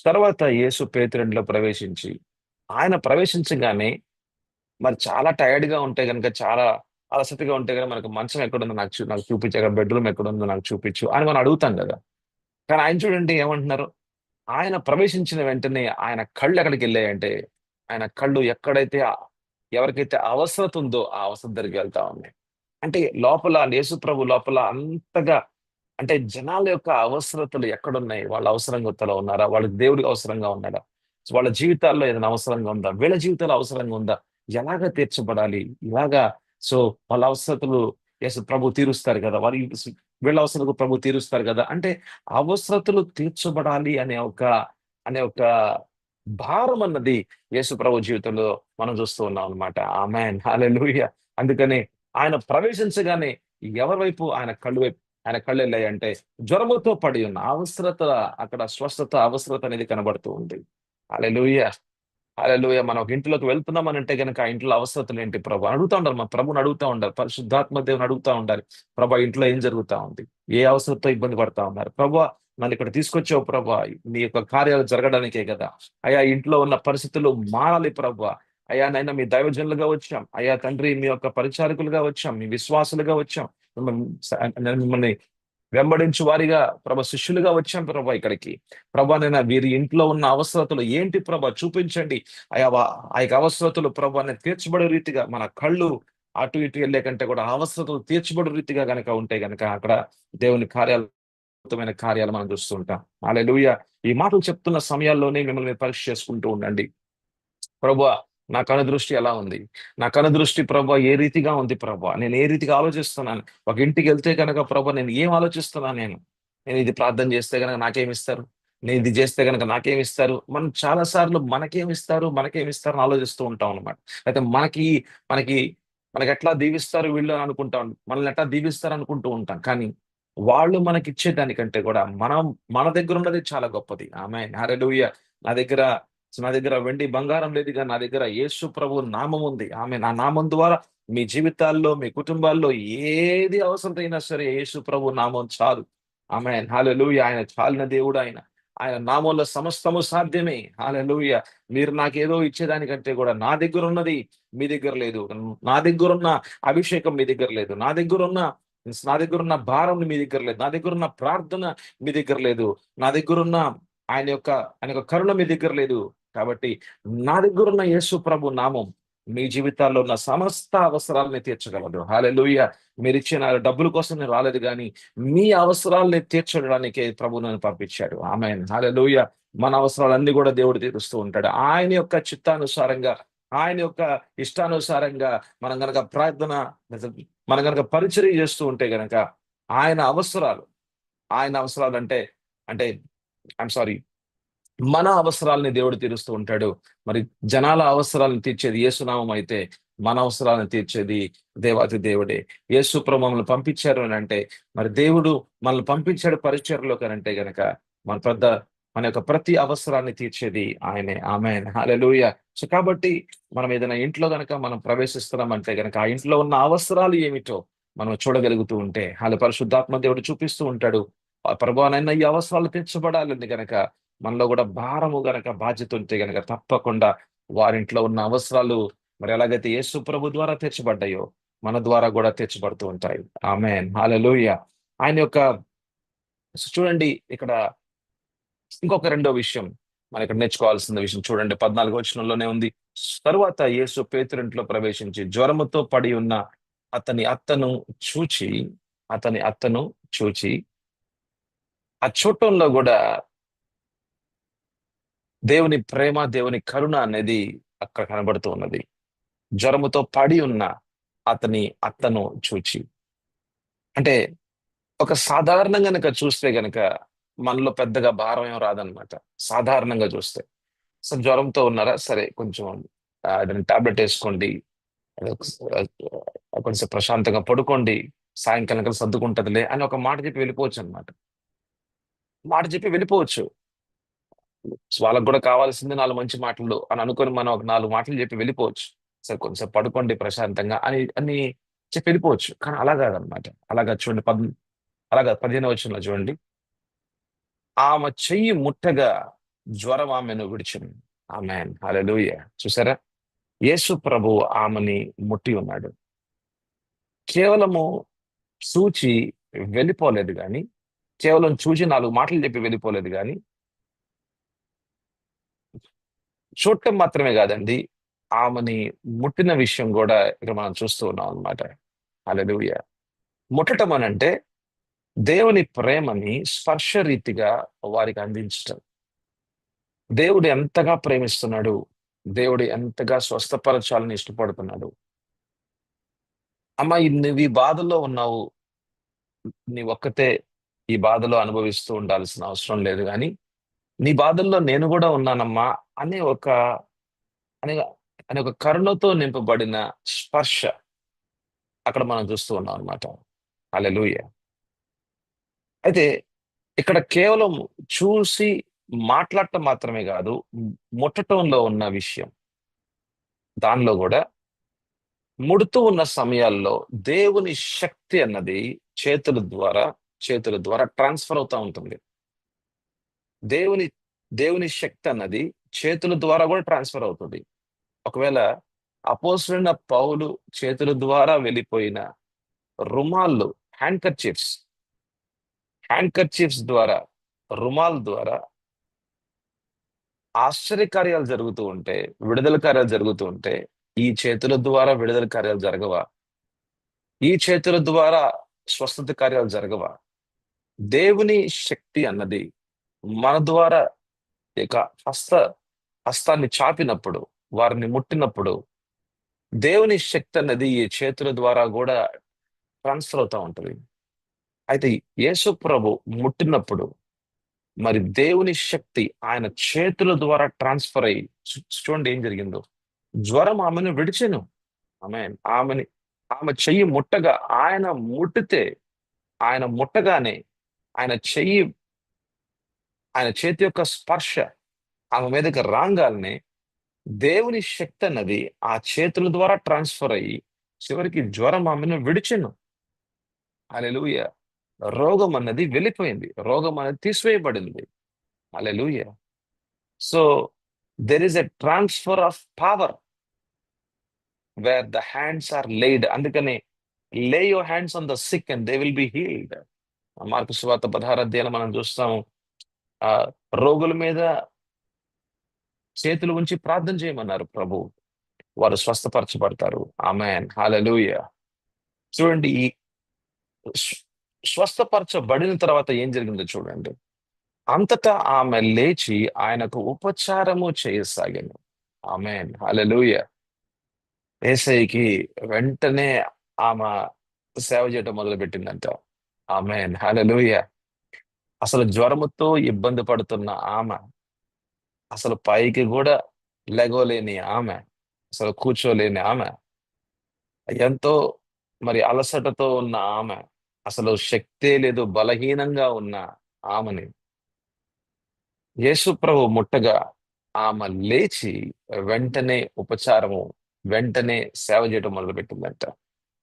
తర్వాత యేసు పేతురింట్లో ప్రవేశించి, ఆయన ప్రవేశించగానే మరి చాలా టైర్డ్‌గా ఉంటే గనుక, చాలా అలసటగా ఉంటే గనుక మనకు మంచం ఎక్కడుందో నాకు చూపించు. అక్కడ బెడ్‌రూమ్ ఎక్కడుందో నాకు చూపించు అని మనం అడుగుతాం గదా! కానీ ఆయన చూడండి ఏమంటున్నారు? ఆయన ప్రవేశించిన వెంటనే ఆయన కళ్ళు ఎక్కడికెళ్ళాయంటే, ఆయన కళ్ళు ఎవరికైతే అవసరత ఉందో ఆ అవసరత దగ్గరికి వెళ్తా ఉన్నాయి. అంటే లోపల యేసుప్రభు లోపల అంతగా అంటే జనాల యొక్క అవసరతలు ఎక్కడున్నాయి? వాళ్ళు అవసరంగా ఉన్నారా? వాళ్ళకి దేవుడికి అవసరంగా ఉన్నారా? వాళ్ళ జీవితాల్లో ఏదైనా అవసరంగా ఉందా, వీళ్ళ జీవితాల్లో అవసరంగా ఉందా, ఎలాగ తీర్చబడాలి, ఇలాగా. సో వాళ్ళ అవసరతలు యేసు ప్రభు తీరుస్తారు కదా, వారి వీళ్ళ అవసరాలకు ప్రభు తీరుస్తారు కదా. అంటే అవసరతలు తీర్చబడాలి అనే ఒక భారం అన్నది యేసు ప్రభు జీవితంలో మనం చూస్తూ ఉన్నాం అనమాట. ఆమేన్, హల్లెలూయా. అందుకని ఆయన ప్రవేశించగానే ఎవరి వైపు ఆయన కళ్ళు వెళ్ళాయి అంటే, జ్వరముతో పడి ఉన్న అవసరత, అక్కడ స్వస్థత అవసరత అనేది కనబడుతూ ఉంది. హల్లెలూయా, హల్లెలూయా. మనం ఒక ఇంట్లోకి వెళ్తున్నాం అని అంటే గనక ఆ ఇంట్లో అవసరతలు ఏంటి ప్రభు అని అడుగుతా ఉండాలి. మా ప్రభుని అడుగుతా ఉండాలి, పరిశుద్ధాత్మ దేవుని అడుగుతా ఉండాలి. ప్రభా, ఇంట్లో ఏం జరుగుతా ఉంది, ఏ అవసరంతో ఇబ్బంది పడతా ఉన్నారు ప్రభా, నన్ను ఇక్కడ తీసుకొచ్చావు ప్రభా, నీ యొక్క కార్యాలు జరగడానికే కదా. అయ్యా, ఇంట్లో ఉన్న పరిస్థితులు మారాలి ప్రభా. అయ్యా నైనా, మీ దైవజనులుగా వచ్చాం అయ్యా తండ్రి, మీ యొక్క పరిచారకులుగా వచ్చాం, మీ విశ్వాసులుగా వచ్చాం, మిమ్మల్ని వెంబడించు వారిగా ప్రభ, శిష్యులుగా వచ్చాం ప్రభా ఇక్కడికి. ప్రభా, నేను వీరి ఇంట్లో ఉన్న అవసరతలు ఏంటి ప్రభా చూపించండి. ఆ యొక్క అవసరతలు ప్రభా నేను తీర్చబడే రీతిగా, మన కళ్ళు అటు ఇటు వెళ్ళే కంటే కూడా ఆ అవసరతలు తీర్చబడే రీతిగా గనక ఉంటే గనక అక్కడ దేవుని కార్యాలు, అద్భుతమైన కార్యాలు మనం చూస్తూ ఉంటాం. హల్లెలూయా. ఈ మాటలు చెప్తున్న సమయాల్లోనే మిమ్మల్ని మీరు పరీక్ష చేసుకుంటూ ఉండండి. ప్రభా, నా కనుదృష్టి ఎలా ఉంది, నా కనుదృష్టి ప్రభా ఏ రీతిగా ఉంది ప్రభా, నేను ఏ రీతిగా ఆలోచిస్తున్నాను. ఒక ఇంటికి వెళ్తే కనుక ప్రభా, నేను ఏం ఆలోచిస్తున్నాను, నేను ఇది ప్రార్థన చేస్తే కనుక నాకేమిస్తారు, నేను ఇది చేస్తే కనుక నాకేమిస్తారు. మనం చాలా సార్లు మనకేమిస్తారు అని ఆలోచిస్తూ ఉంటాం అనమాట. అయితే మనకి మనకి ఎట్లా దీవిస్తారు వీళ్ళు అని అనుకుంటాం, మనల్ని ఎట్లా దీవిస్తారు అనుకుంటూ ఉంటాం. కానీ వాళ్ళు మనకి ఇచ్చేదానికంటే కూడా మన దగ్గర ఉన్నది చాలా గొప్పది. ఆమేన్, హల్లెలూయా. నా దగ్గర నా దగ్గర వెండి బంగారం లేదు, కానీ నా దగ్గర యేసు ప్రభు నామం ఉంది. నా నామం ద్వారా మీ జీవితాల్లో, మీ కుటుంబాల్లో ఏది అవసరమైనా సరే యేసు ప్రభు నామం చాలు. ఆమేన్, హల్లెలూయా. ఆయన చాలిన దేవుడు ఆయన. ఆయన నామంలో సమస్తము సాధ్యమే. హల్లెలూయా. మీరు నాకేదో ఇచ్చేదానికంటే కూడా నా దగ్గర ఉన్నది మీ దగ్గర లేదు. నా దగ్గరున్న అభిషేకం మీ దగ్గర లేదు. నా దగ్గరున్న భారం మీ దగ్గర లేదు. నా దగ్గరున్న ప్రార్థన మీ దగ్గర లేదు. నా దగ్గరున్న ఆయన యొక్క కరుణ మీ దగ్గర లేదు. కాబట్టి నా దగ్గరున్న యేసు ప్రభు నామం మీ జీవితాల్లో ఉన్న సమస్త అవసరాలని తీర్చగలదు. హల్లెలూయా. మీరిచ్చిన డబ్బుల కోసం నేను రాలేదు, కానీ మీ అవసరాల్ని తీర్చడానికే ప్రభు నన్ను పంపించాడు. ఆమేన్, హల్లెలూయా. మన అవసరాలన్నీ కూడా దేవుడు తీరుస్తూ ఉంటాడు. ఆయన యొక్క చిత్తానుసారంగా, ఆయన యొక్క ఇష్టానుసారంగా మనం గనక మనం గనక పరిచర్య చేస్తూ ఉంటే గనక ఆయన అవసరాలు ఆయన అవసరాలు అంటే అంటే ఐఎమ్ సారీ, మన అవసరాలని దేవుడు తీరుస్తూ ఉంటాడు. మరి జనాల అవసరాలను తీర్చేది యేసునామం అయితే, మన అవసరాలను తీర్చేది దేవాతి దేవుడే. యేసు ప్రభు మమ్మల్ని పంపించారు అని అంటే, మరి దేవుడు మనల్ని పంపించాడు పరిచర్లోకి అంటే గనక మన పెద్ద మన యొక్క ప్రతి అవసరాన్ని తీర్చేది ఆయనే. ఆమేన్, హల్లెలూయా. సో కాబట్టి మనం ఏదైనా ఇంట్లో గనక మనం ప్రవేశిస్తున్నాం అంటే గనక ఆ ఇంట్లో ఉన్న అవసరాలు ఏమిటో మనం చూడగలుగుతూ ఉంటే, పరిశుద్ధాత్మ దేవుడు చూపిస్తూ ఉంటాడు. ప్రభానైనా ఈ అవసరాలు తీర్చబడాలని గనక మనలో కూడా భారము గనక, బాధ్యత ఉంటే గనక తప్పకుండా వారింట్లో ఉన్న అవసరాలు మరి ఎలాగైతే యేసు ప్రభు ద్వారా తీర్చబడ్డాయో మన ద్వారా కూడా తీర్చబడుతూ ఉంటాయి. ఆమేన్, హల్లెలూయా. ఆయన యొక్క చూడండి ఇక్కడ ఇంకొక రెండో విషయం మనం ఇక్కడ నేర్చుకోవాల్సిన విషయం చూడండి, 14వ వచనంలోనే ఉంది. తరువాత యేసు పేతురింట్లో ప్రవేశించి జ్వరముతో పడి ఉన్న అతని అత్తను చూచి అతని అత్తను చూచి ఆ చూడటంలో కూడా దేవుని ప్రేమ, దేవుని కరుణ అనేది అక్కడ కనబడుతూ ఉన్నది. జ్వరముతో పడి ఉన్న అతని అత్తను చూచి, అంటే ఒక సాధారణంగా గనక చూస్తే గనక మనలో పెద్దగా భారం ఏం రాదనమాట. సాధారణంగా చూస్తే సో జ్వరంతో ఉన్నారా, సరే కొంచెం టాబ్లెట్ వేసుకోండి, కొంచెం ప్రశాంతంగా పడుకోండి, సాయంకాలం కలిసి సర్దుకుంటదిలే అని ఒక మాట చెప్పి వెళ్ళిపోవచ్చు అనమాట. మాట చెప్పి వెళ్ళిపోవచ్చు. వాళ్ళకి కూడా కావాల్సింది 4 మంచి మాటలు అని అనుకొని మనం ఒక 4 మాటలు చెప్పి వెళ్ళిపోవచ్చు. సరే కొంచెం పడుకోండి ప్రశాంతంగా అని అని చెప్పి వెళ్ళిపోవచ్చు. కానీ అలా కాదనమాట. అలాగా చూడండి, అలాగా 15వ వచనంలో చూడండి. ఆమె చెయ్యి ముట్టగా జ్వరం ఆమెను విడిచెను. ఆమేన్, హల్లెలూయా. చూసారా, యేసు ప్రభువు ఆమెని ముట్టి ఉన్నాడు. కేవలము చూచి వెళ్ళిపోలేదు గాని, కేవలం చూచి 4 మాటలు చెప్పి వెళ్ళిపోలేదు గాని, చూడటం మాత్రమే కాదండి, ఆమెని ముట్టిన విషయం కూడా ఇక్కడ మనం చూస్తూ ఉన్నాం అన్నమాట. హల్లెలూయా. ముట్టటం అనంటే దేవుని ప్రేమని స్పర్శ రీతిగా వారికి అందించటం. దేవుడు ఎంతగా ప్రేమిస్తున్నాడు, దేవుడు ఎంతగా స్వస్థపరచాలని ఇష్టపడుతున్నాడు. అమ్మ, నువ్వు ఈ బాధల్లో ఉన్నావు, నీ ఒక్కతే ఈ బాధలో అనుభవిస్తూ ఉండాల్సిన అవసరం లేదు గాని, నీ బాధల్లో నేను కూడా ఉన్నానమ్మా అనే ఒక అనే అనే ఒక కరుణతో నింపబడిన స్పర్శ అక్కడ మనం చూస్తూ ఉన్నాం అనమాట. హల్లెలూయా. అయితే ఇక్కడ కేవలం చూసి మాట్లాడటం మాత్రమే కాదు, ముట్టటంలో ఉన్న విషయం దానిలో కూడా ముడుతూ ఉన్న సమయాల్లో దేవుని శక్తి అన్నది చేతుల ద్వారా చేతుల ద్వారా ట్రాన్స్ఫర్ అవుతా ఉంటుంది. దేవుని దేవుని శక్తి అన్నది చేతుల ద్వారా కూడా ట్రాన్స్ఫర్ అవుతుంది. ఒకవేళ అపోస్తలుడైన పౌలు చేతుల ద్వారా వెళ్ళిపోయిన రుమాళ్ళు, హ్యాండ్ కర్చీఫ్స్ హ్యాండ్ కర్చీఫ్స్ ద్వారా, రుమాల్ ద్వారా ఆశ్చర్య కార్యాలు జరుగుతూ ఉంటే, విడుదల కార్యాలు జరుగుతూ ఉంటే, ఈ చేతుల ద్వారా విడుదల కార్యాలు జరగవా? ఈ చేతుల ద్వారా స్వస్థత కార్యాలు జరగవా? దేవుని శక్తి అన్నది మన ద్వారా ఇక హస్త హస్తాన్ని చాపినప్పుడు, వారిని ముట్టినప్పుడు, దేవుని శక్తి అన్నది ఈ చేతుల ద్వారా కూడా ట్రాన్స్ఫర్ అవుతా ఉంటది. అయితే యేసు ప్రభు ముట్టినప్పుడు మరి దేవుని శక్తి ఆయన చేతుల ద్వారా ట్రాన్స్ఫర్ అయ్యి చూడండి ఏం జరిగిందో. జ్వరం ఆమెను విడిచెను. ఆమెని ఆమె చెయ్యి ముట్టగా, ఆయన ముట్టితే, ఆయన ముట్టగానే ఆయన చెయ్యి ఆయన చేతి యొక్క స్పర్శ ఆమె మీదకి రాంగాల్నే దేవుని శక్తి అన్నది ఆ చేతుల ద్వారా ట్రాన్స్ఫర్ అయ్యి చివరికి జ్వరం ఆమెను విడిచెను. హల్లెలూయా. రోగం అన్నది వెళ్ళిపోయింది, రోగం అనేది తీసివేయబడింది. హల్లెలూయా. So there is a transfer of power where the hands are laid. అందుకని lay your hands on the sick and they will be healed. Mark సువార్త 16 అధ్యాయంలో మనం చూస్తాము, ఆ రోగుల మీద చేతులు ఉంచి ప్రార్థన చేయమన్నారు ప్రభు, వారు స్వస్థపరచబడతారు. ఆమేన్. హల్లెలూయా. చూడండి, ఈ స్వ- స్వస్థపరచబడిన తర్వాత ఏం జరిగిందో చూడండి. అంతటా ఆమె లేచి ఆయనకు ఉపచారము చేయసాగాను. ఆమేన్. హల్లెలూయా. యేసయ్యకి వెంటనే ఆమె సేవ చేయటం మొదలుపెట్టిందంట. ఆమేన్. హల్లెలూయా. అసలు జ్వరముతో ఇబ్బంది పడుతున్న ఆమె, అసలు పైకి కూడా లెగవలేని ఆమె, అసలు కూర్చోలేని ఆమె, ఎంతో మరి అలసటతో ఉన్న ఆమె, అసలు శక్తే లేదు, బలహీనంగా ఉన్న ఆమెని యేసు ప్రభు ముట్టగా ఆమె లేచి వెంటనే ఉపచారము, వెంటనే సేవ చేయటం మొదలుపెట్టిందంట.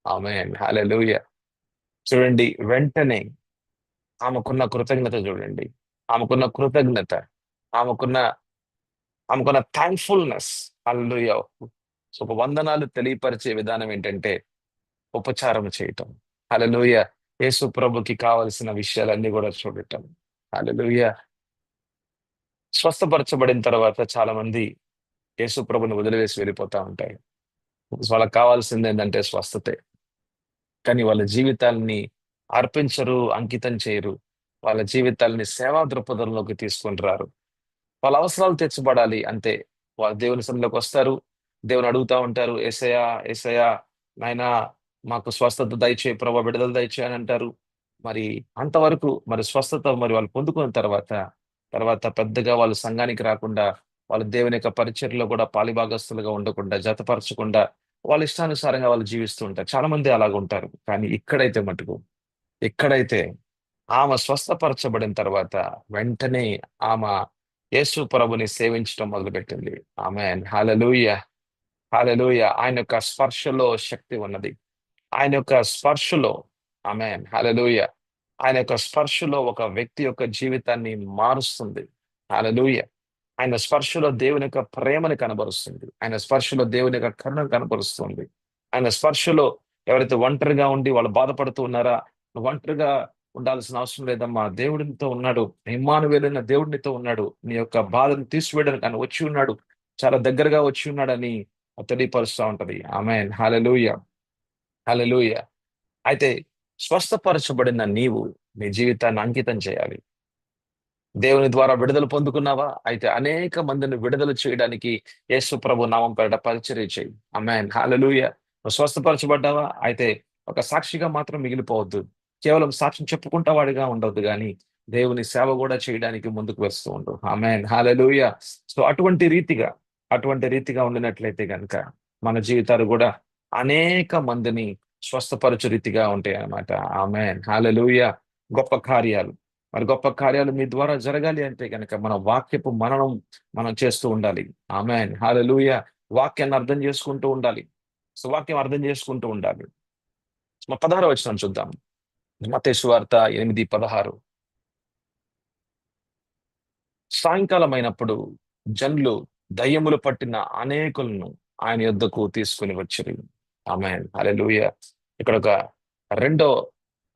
ఆమేన్. హల్లెలూయా. చూడండి, వెంటనే ఆమెకున్న కృతజ్ఞత చూడండి. ఆమెకున్న కృతజ్ఞత, ఆమెకున్న ఆమెకున్న థాంక్ఫుల్‌నెస్. హల్లెలూయా. సో, ఒక వందనాలు తెలియపరిచే విధానం ఏంటంటే ఉపచారం చేయటం. హల్లెలూయా. యేసు ప్రభుకి కావలసిన విషయాలన్నీ కూడా చూడటం. హల్లెలూయా. స్వస్థపరచబడిన తర్వాత చాలా మంది యేసు ప్రభుని వదిలివేసి వెళ్ళిపోతా ఉంటారు. వాళ్ళకి కావాల్సింది ఏంటంటే స్వస్థతే. కానీ వాళ్ళ జీవితాల్ని అర్పించరు, అంకితం చేయరు. వాళ్ళ జీవితాల్ని సేవా దృక్పథంలోకి తీసుకొని రారు. వాళ్ళ అవసరాలు తీర్చబడాలి అంతే. వాళ్ళు దేవుని సన్నిధిలోకి వస్తారు. దేవుని అడుగుతా ఉంటారు. యేసయ్యా, యేసయ్యా, నాయనా మాకు స్వస్థత దయచేయి ప్రభు, విడుదల దయచేయి అని అంటారు. మరి అంతవరకు మరి స్వస్థత మరి వాళ్ళు పొందుకున్న తర్వాత పెద్దగా వాళ్ళు సంఘానికి రాకుండా, వాళ్ళు దేవుని యొక్క పరిచర్యలో కూడా పాలిభాగస్తులుగా ఉండకుండా, జతపరచకుండా, వాళ్ళ ఇష్టానుసారంగా వాళ్ళు జీవిస్తూ ఉంటారు. చాలా మంది అలాగుంటారు. కానీ ఇక్కడైతే ఆమె స్వస్థపరచబడిన తర్వాత వెంటనే ఆమె యేసు ప్రభుని సేవించడం మొదలుపెట్టింది. ఆమేన్. హల్లెలూయా. హల్లెలూయా. ఆయన యొక్క స్పర్శలో శక్తి ఉన్నది. ఆయన యొక్క స్పర్శలో, ఆమేన్, హల్లెలూయా, ఆయన యొక్క స్పర్శలో ఒక వ్యక్తి యొక్క జీవితాన్ని మారుస్తుంది. హల్లెలూయా. ఆయన స్పర్శలో దేవుని యొక్క ప్రేమని కనబరుస్తుంది. ఆయన స్పర్శలో దేవుని యొక్క కరుణను కనబరుస్తుంది. ఆయన స్పర్శలో ఎవరైతే ఒంటరిగా ఉండి వాళ్ళు బాధపడుతూ ఉన్నారా, నువ్వు ఒంటరిగా ఉండాల్సిన అవసరం లేదమ్మా, దేవుడు నీతో ఉన్నాడు. ఇమ్మానుయేలైన దేవుడు నీతో ఉన్నాడు. నీ యొక్క బాధను తీసివేయడానికి ఆయన వచ్చి ఉన్నాడు. చాలా దగ్గరగా వచ్చి ఉన్నాడని తెలియపరుస్తా ఉంటది. ఆమేన్. హల్లెలూయా. హల్లెలూయా. అయితే స్వస్థపరచబడిన నీవు నీ జీవితాన్ని అంకితం చేయాలి. దేవుని ద్వారా విడుదల పొందుకున్నావా? అయితే అనేక మందిని విడుదల చేయడానికి యేసు ప్రభు నామం పేరట పరిచర్య చేయి. ఆమేన్. హల్లెలూయా. నువ్వు స్వస్థపరచబడ్డావా? అయితే ఒక సాక్షిగా మాత్రం మిగిలిపోవద్దు. కేవలం సాక్ష్యం చెప్పుకుంటా వాడిగా ఉండొద్దు గాని, దేవుని సేవ కూడా చేయడానికి ముందుకు వస్తూ ఉండు. ఆమేన్. హల్లెలూయా. సో అటువంటి రీతిగా ఉండినట్లయితే గనుక మన జీవితాలు కూడా అనేక మందిని స్వస్థపరచు రీతిగా ఉంటాయన్నమాట. ఆమేన్. హల్లెలూయా. గొప్ప కార్యాలు మరి గొప్ప కార్యాలు మీ ద్వారా జరగాలి అంటే గనక మన వాక్యపు మననం మనం చేస్తూ ఉండాలి. ఆమేన్. హల్లెలూయా. వాక్యాన్ని అర్థం చేసుకుంటూ ఉండాలి. సో వాక్యం అర్థం చేసుకుంటూ ఉండాలి. 16వ వచనం చూద్దాం. మత్తయి సువార్త 8:16. సాయంకాలం అయినప్పుడు జనులు దయ్యములు పట్టిన అనేకులను ఆయన యొద్దకు తీసుకుని వచ్చిరి. ఆమేన్. హల్లెలూయా. ఇక్కడ ఒక రెండో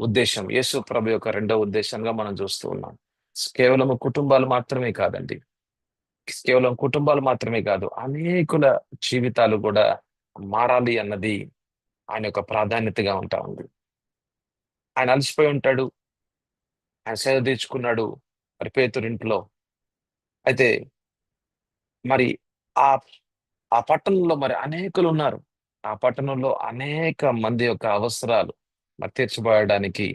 ఉద్దేశం, యేసు ప్రభు యొక్క రెండో ఉద్దేశంగా మనం చూస్తూ ఉన్నాం. కేవలం కుటుంబాలు మాత్రమే కాదండి. కేవలం కుటుంబాలు మాత్రమే కాదు. అనేకుల జీవితాలు కూడా మారాలి అన్నది ఆయన యొక్క ప్రాధాన్యతగా ఉంటా ఉంది. ఆయన అలసిపోయి ఉంటాడు. ఆయన సేద తీర్చుకున్నాడు మరి పేతురింట్లో. అయితే మరి ఆ ఆ పట్టణంలో మరి అనేకులున్నారు. ఆ పట్టణంలో అనేక మంది యొక్క అవసరాలు మరి తీర్చబడడానికి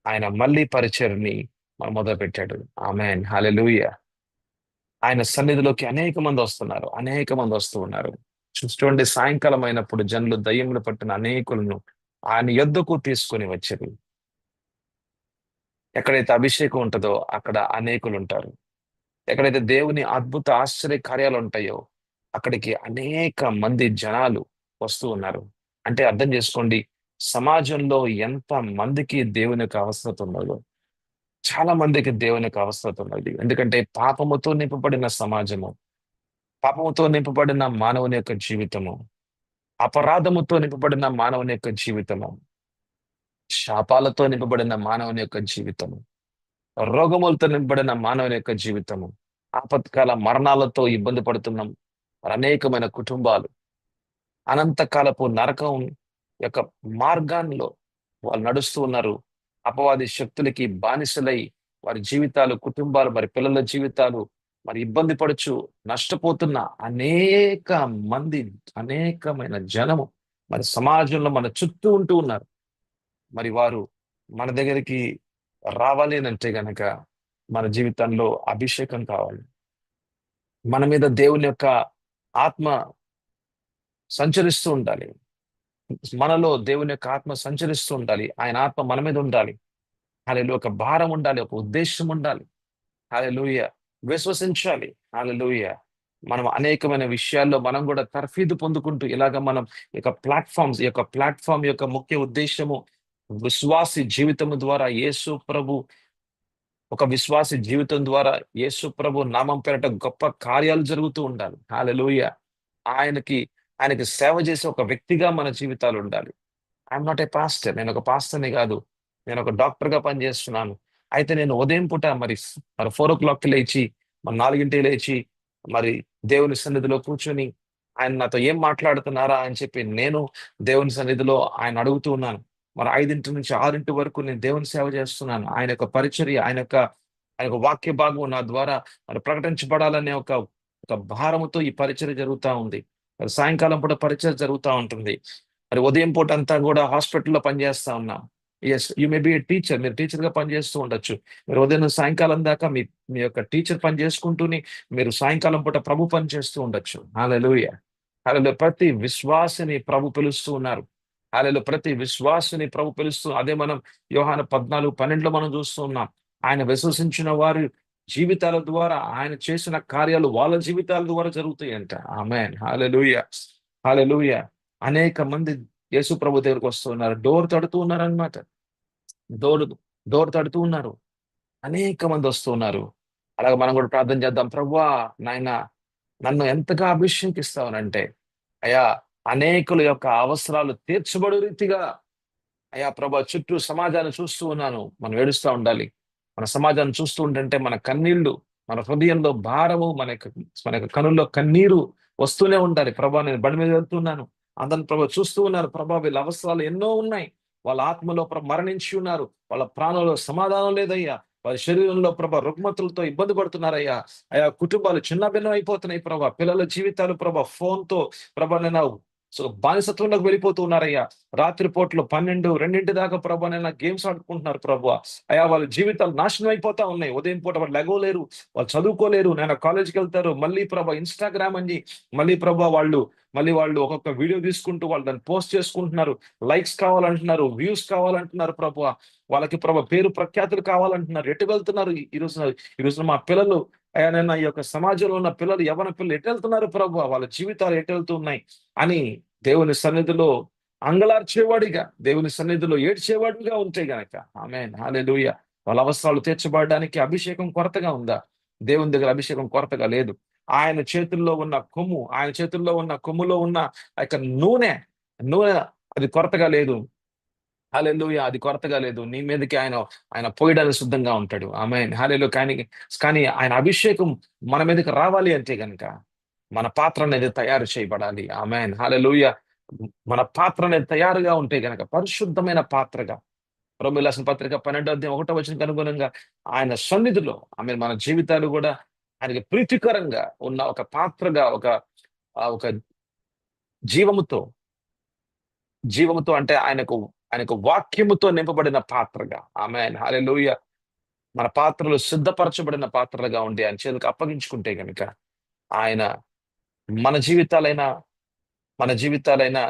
ఆయన మళ్ళీ పరిచర్ని మరి మొదలుపెట్టాడు. ఆమేన్. హల్లెలూయా. ఆయన సన్నిధిలోకి అనేక మంది వస్తున్నారు. అనేక మంది వస్తూ ఉన్నారు. చూడండి, సాయంకాలం అయినప్పుడు జనులు దయ్యములు పట్టిన అనేకులను ఆయన యొద్దకు తీసుకొని వచ్చారు. ఎక్కడైతే అభిషేకం ఉంటుందో అక్కడ అనేకులు ఉంటారు. ఎక్కడైతే దేవుని అద్భుత ఆశ్చర్య కార్యాలు ఉంటాయో అక్కడికి అనేక మంది జనాలు వస్తూ ఉన్నారు. అంటే అర్థం చేసుకోండి, సమాజంలో ఎంత మందికి దేవుని యొక్క అవసరత ఉన్నదో, చాలా మందికి దేవుని యొక్క అవసరత ఉన్నది. ఎందుకంటే పాపముతో నింపబడిన సమాజము, పాపముతో నింపబడిన మానవుని యొక్క జీవితము, అపరాధముతో నింపబడిన మానవుని యొక్క జీవితము, శాపాలతో నింపబడిన మానవుని యొక్క జీవితము, రోగములతో నింపబడిన మానవుని యొక్క జీవితము, ఆపత్కాల మరణాలతో ఇబ్బంది పడుతున్నాం మరి అనేకమైన కుటుంబాలు, అనంతకాలపు నరకం యొక్క మార్గాల్లో వాళ్ళు నడుస్తూ ఉన్నారు. అపవాది శక్తులకి బానిసలై వారి జీవితాలు, కుటుంబాలు, మరి పిల్లల జీవితాలు మరి ఇబ్బంది పడుచు నష్టపోతున్న అనేక మంది, అనేకమైన జనము మరి సమాజంలో మన చుట్టూ ఉంటూ ఉన్నారు. మరి వారు మన దగ్గరికి రావాలి అని అంటే గనక మన జీవితంలో అభిషేకం కావాలి. మన మీద దేవుని యొక్క ఆత్మ సంచరిస్తూ ఉండాలి. మనలో దేవుని యొక్క ఆత్మ సంచరిస్తూ ఉండాలి. ఆయన ఆత్మ మన మీద ఉండాలి. హల్లెలూయా. ఒక భారం ఉండాలి, ఒక ఉద్దేశం ఉండాలి. హల్లెలూయా. విశ్వసించాలి. హల్లెలూయా. మనం అనేకమైన విషయాల్లో మనం కూడా తర్ఫీదు పొందుకుంటూ ఇలాగ మనం ఈ యొక్క ప్లాట్ఫామ్ యొక్క ముఖ్య ఉద్దేశము విశ్వాసి జీవితము ద్వారా యేసు ప్రభు ఒక విశ్వాసి జీవితం ద్వారా యేసు ప్రభు నామం పేరట గొప్ప కార్యాలు జరుగుతూ ఉండాలి. హల్లెలూయా. ఆయనకి ఆయనకి సేవ చేసే ఒక వ్యక్తిగా మన జీవితాలు ఉండాలి. I'm not a pastor. నేను ఒక పాస్టర్‌ని కాదు. నేను ఒక డాక్టర్‌గా పనిచేస్తున్నాను. అయితే నేను ఉదయం పూట మరి 4:00కి లేచి, మరి 4కి లేచి, మరి దేవుని సన్నిధిలో కూర్చొని, ఆయన నాతో ఏం మాట్లాడుతున్నారా అని చెప్పి నేను దేవుని సన్నిధిలో ఆయన అడుగుతూ ఉన్నాను. మరి 5 నుంచి 6 వరకు నేను దేవుని సేవ చేస్తున్నాను. ఆయన యొక్క పరిచర్య, ఆయన యొక్క వాక్య భాగం నా ద్వారా మరి ప్రకటించబడాలనే ఒక భారముతో ఈ పరిచర్య జరుగుతా ఉంది. మరి సాయంకాలం పూట పరిచర్య జరుగుతా ఉంటుంది. మరి ఉదయం పూట అంతా కూడా హాస్పిటల్‌లో పనిచేస్తా ఉన్నాం. Yes, you may be a teacher. మీరు టీచర్‌గా పనిచేస్తూ ఉండొచ్చు. మీరు ఉదయం నుంచి సాయంకాలం దాకా మీ మీ యొక్క టీచర్ పని చేసుకుంటూనే మీరు సాయంకాలం పూట ప్రభు పని చేస్తూ ఉండొచ్చు. హల్లెలూయా. హల్లెలూయా. ప్రతి విశ్వాసిని ప్రభు పిలుస్తూ ఉన్నారు. హల్లెలూయా. ప్రతి విశ్వాసిని ప్రభు పిలుస్తూ, అదే మనం యోహాను 14:12లో మనం చూస్తూ ఉన్నాం. ఆయన విశ్వసించిన వారి జీవితాల ద్వారా ఆయన చేసిన కార్యాలు వాళ్ళ జీవితాల ద్వారా జరుగుతాయంట. ఆమేన్. హల్లెలూయా. హల్లెలూయా. అనేక మంది యేసు ప్రభు దగ్గరికి వస్తున్నారు. డోర్ తడుతూ ఉన్నారనమాట. డోర్ డోర్ తడుతూ ఉన్నారు. అనేక మంది వస్తూ ఉన్నారు. అలాగే మనం కూడా ప్రార్థన చేద్దాం. ప్రభువా, నాయనా, నన్ను ఎంతగా అభిషేకిస్తావనంటే, అయ్యా, అనేకుల యొక్క అవసరాలు తీర్చబడు రీతిగా, అయ్యా ప్రభా, చుట్టూ సమాజాన్ని చూస్తూ ఉన్నాను. మనం ఏడుస్తా ఉండాలి. మన సమాజాన్ని చూస్తూ ఉంటుంటే మన కన్నీళ్లు, మన హృదయంలో భారము, మన యొక్క కనుల్లో కన్నీరు వస్తూనే ఉండాలి. ప్రభా, నేను బండి మీద వెళ్తున్నాను. అందరిని ప్రభా చూస్తూ ఉన్నారు. ప్రభా, వీళ్ళ అవసరాలు ఎన్నో ఉన్నాయి. వాళ్ళ ఆత్మలో మరణించి ఉన్నారు. వాళ్ళ ప్రాణంలో సమాధానం లేదయ్యా. వారి శరీరంలో ప్రభా రుగ్మతులతో ఇబ్బంది పడుతున్నారయ్యా. అయా కుటుంబాలు చిన్న భిన్నం అయిపోతున్నాయి ప్రభా. పిల్లల జీవితాలు ప్రభా ఫోన్‌తో ప్రభా నేను బానిసత్వంలోకి వెళ్ళిపోతూ ఉన్నారయ్యా. రాత్రి పూటలు 12, 2 దాకా ప్రభా నాయన గేమ్స్ ఆడుకుంటున్నారు ప్రభువా. అయా వాళ్ళ జీవితాలు నాశనం అయిపోతా ఉన్నాయి. ఉదయం పూట వాళ్ళు లెగవలేరు, వాళ్ళు చదువుకోలేరు. నాయన కాలేజ్‌కెళ్తారు. మళ్ళీ ప్రభా ఇన్‌స్టాగ్రామ్ అని మళ్ళీ ప్రభా వాళ్ళు ఒక్కొక్క వీడియో తీసుకుంటూ వాళ్ళు దాన్ని పోస్ట్ చేసుకుంటున్నారు. లైక్స్ కావాలంటున్నారు, వ్యూస్ కావాలంటున్నారు ప్రభువా. వాళ్ళకి ప్రభా పేరు ప్రఖ్యాతులు కావాలంటున్నారు. ఎటు వెళ్తున్నారు ఈ రోజున మా పిల్లలు అయా నాయన ఈ యొక్క సమాజంలో ఉన్న పిల్లలు, యవ్వన పిల్లలు ఎటెళ్తున్నారు ప్రభువా? వాళ్ళ జీవితాలు ఎటెళ్తున్నాయి అని దేవుని సన్నిధిలో అంగలార్చేవాడిగా, దేవుని సన్నిధిలో ఏడ్చేవాడిగా ఉంటే గనక ఆమేన్ హల్లెలూయా. వాళ్ళ అవసరాలు తీర్చబడడానికి అభిషేకం కొరతగా ఉందా? దేవుని దగ్గర అభిషేకం కొరతగా లేదు. ఆయన చేతుల్లో ఉన్న కొమ్ములో ఉన్న ఆ యొక్క నూనె అది కొరతగా లేదు. హల్లెలూయా! అది కొరతగా లేదు. నీ మీదకి ఆయన పోయడానికి సిద్ధంగా ఉంటాడు. ఆమేన్. హల్లెలూయా! కానీ ఆయన అభిషేకం మన మీదకి రావాలి అంటే గనక మన పాత్ర అనేది తయారు చేయబడాలి. ఆమేన్. హల్లెలూయా! మన పాత్ర అనేది తయారుగా ఉంటే గనక పరిశుద్ధమైన పాత్రగా రోమీయులు రాసిన పత్రిక 12వ అధ్యాయం 1వ వచనానికి అనుగుణంగా ఆయన సన్నిధిలో మన జీవితాలు గూడా ఆయనకి ప్రీతికరంగా ఉన్న ఒక పాత్రగా ఒక జీవముతో జీవముతో అంటే ఆయనకు వాక్యముతో నింపబడిన పాత్రగా. ఆమేన్. హల్లెలూయా! మన పాత్రలు సిద్ధపరచబడిన పాత్రలుగా ఉండి ఆయన చేతులకు అప్పగించుకుంటే గనుక ఆయన మన జీవితాలైనా మన జీవితాలైనా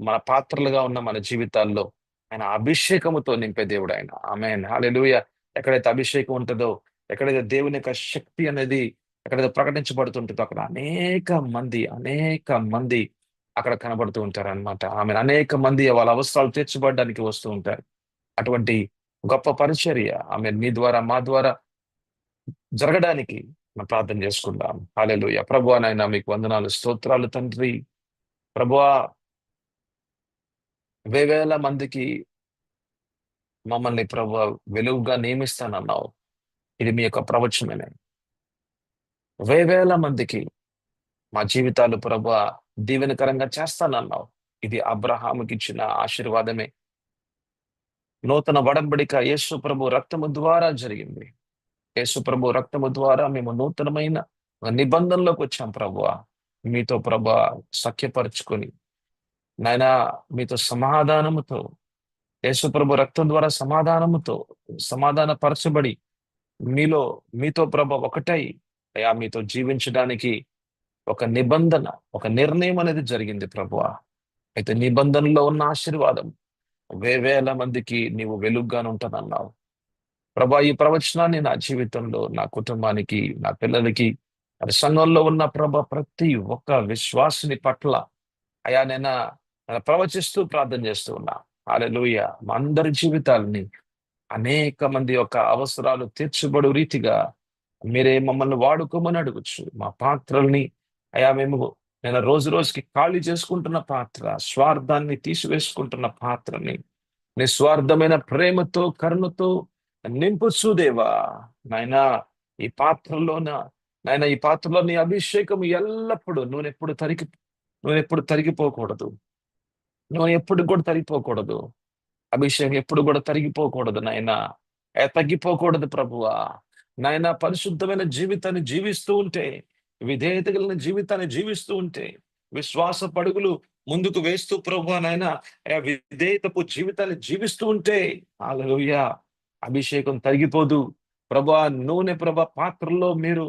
మన పాత్రలుగా ఉన్న మన జీవితాల్లో ఆయన అభిషేకముతో నింపే దేవుడాయన. ఆమేన్. హల్లెలూయా! ఎక్కడైతే అభిషేకం ఉంటదో, ఎక్కడైతే దేవుని యొక్క శక్తి అనేది ఎక్కడైతే ప్రకటించబడుతుంటదో అక్కడ అనేక మంది అక్కడ కనబడుతూ ఉంటారనమాట. అనేక మంది వాళ్ళ అవసరాలు తీర్చబడడానికి వస్తూ ఉంటారు. అటువంటి గొప్ప పరిచర్య మీ ద్వారా, మా ద్వారా జరగడానికి మనం ప్రార్థన చేసుకుందాం. హల్లెలూయా! ప్రభువా నాయన మీకు వందనాలు, స్తోత్రాలు తండ్రి. ప్రభువా వేవేల మందికి మమ్మల్ని ప్రభువా వెలుగుగా నియమిస్తానన్నావు. ఇది మీ యొక్క ప్రవచనమే. వేవేల మందికి మా జీవితాలు ప్రభువా దీవెనకరంగా చేస్తానన్నావు. ఇది అబ్రహాముకిచ్చిన ఆశీర్వాదమే. నూతన ఒడంబడిక యేసు ప్రభు రక్తము ద్వారా జరిగింది. యేసు ప్రభు రక్తము ద్వారా మేము నూతనమైన నిబంధనలోకి వచ్చాం ప్రభువా. మీతో ప్రభువా సఖ్యపరుచుకొని నాయనా మీతో సమాధానముతో యేసు ప్రభు రక్తం ద్వారా సమాధాన పరచబడి మీతో ప్రభు ఒకటై అయా మీతో జీవించడానికి ఒక నిబంధన, ఒక నిర్ణయం అనేది జరిగింది ప్రభువా. అయితే నిబంధనలో ఉన్న ఆశీర్వాదం వేవేల మందికి నీవు వెలుగుగానే ఉంటదన్నావు. ప్రభా ఈ ప్రవచనాన్ని నా జీవితంలో, నా కుటుంబానికి, నా పిల్లలకి, మరి సంఘంలో ఉన్న ప్రతి ఒక్క విశ్వాసుని పట్ల అయా నేను ప్రవచిస్తూ ప్రార్థన చేస్తూ ఉన్నా. హల్లెలూయా! మా అందరి జీవితాలని అనేక మంది యొక్క అవసరాలు తీర్చబడు రీతిగా మీరే మమ్మల్ని వాడుకోమని అడగొచ్చు. మా పాత్రల్ని మేము నేను రోజు రోజుకి ఖాళీ చేసుకుంటున్న పాత్ర, స్వార్థాన్ని తీసివేసుకుంటున్న పాత్రని నిస్వార్థమైన ప్రేమతో, కరుణతో నింపుచు దేవా. నాయనా ఈ పాత్రలోన ఈ పాత్రలో నీ అభిషేకం ఎల్లప్పుడూ నూనెప్పుడు తరిగిపోకూడదు. నూనె ఎప్పుడు కూడా తరిగిపోకూడదు. అభిషేకం ఎప్పుడు కూడా తరిగిపోకూడదు నాయనా. తగ్గిపోకూడదు ప్రభువా. నాయనా పరిశుద్ధమైన జీవితాన్ని జీవిస్తూ ఉంటే, విధేయత కలిగిన జీవితాన్ని జీవిస్తూ ఉంటే, విశ్వాస పడుగులు ముందుకు వేస్తూ ప్రభువా నాయనా విధేయతపు జీవితాన్ని జీవిస్తూ ఉంటే హల్లెలూయా అభిషేకం తరిగిపోదు. ప్రభువా నూనె పాత్రలో మీరు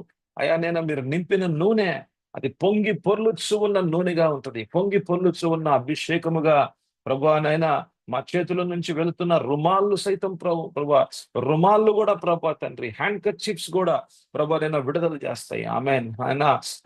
నింపిన నూనె అది పొంగి పొర్లుచు ఉన్న నూనెగా ఉంటది. పొంగి పొర్లుచు ఉన్న అభిషేకముగా ప్రభువా నాయనా మా చేతుల నుంచి వెళుతున్న రుమాళ్ళు సైతం ప్రభువా రుమాళ్ళు కూడా ప్రభువా తండ్రి హ్యాండ్ కర్చీఫ్స్ కూడా ప్రభువా నేను విడుదల చేస్తాయి. ఆమేన్. ఆయన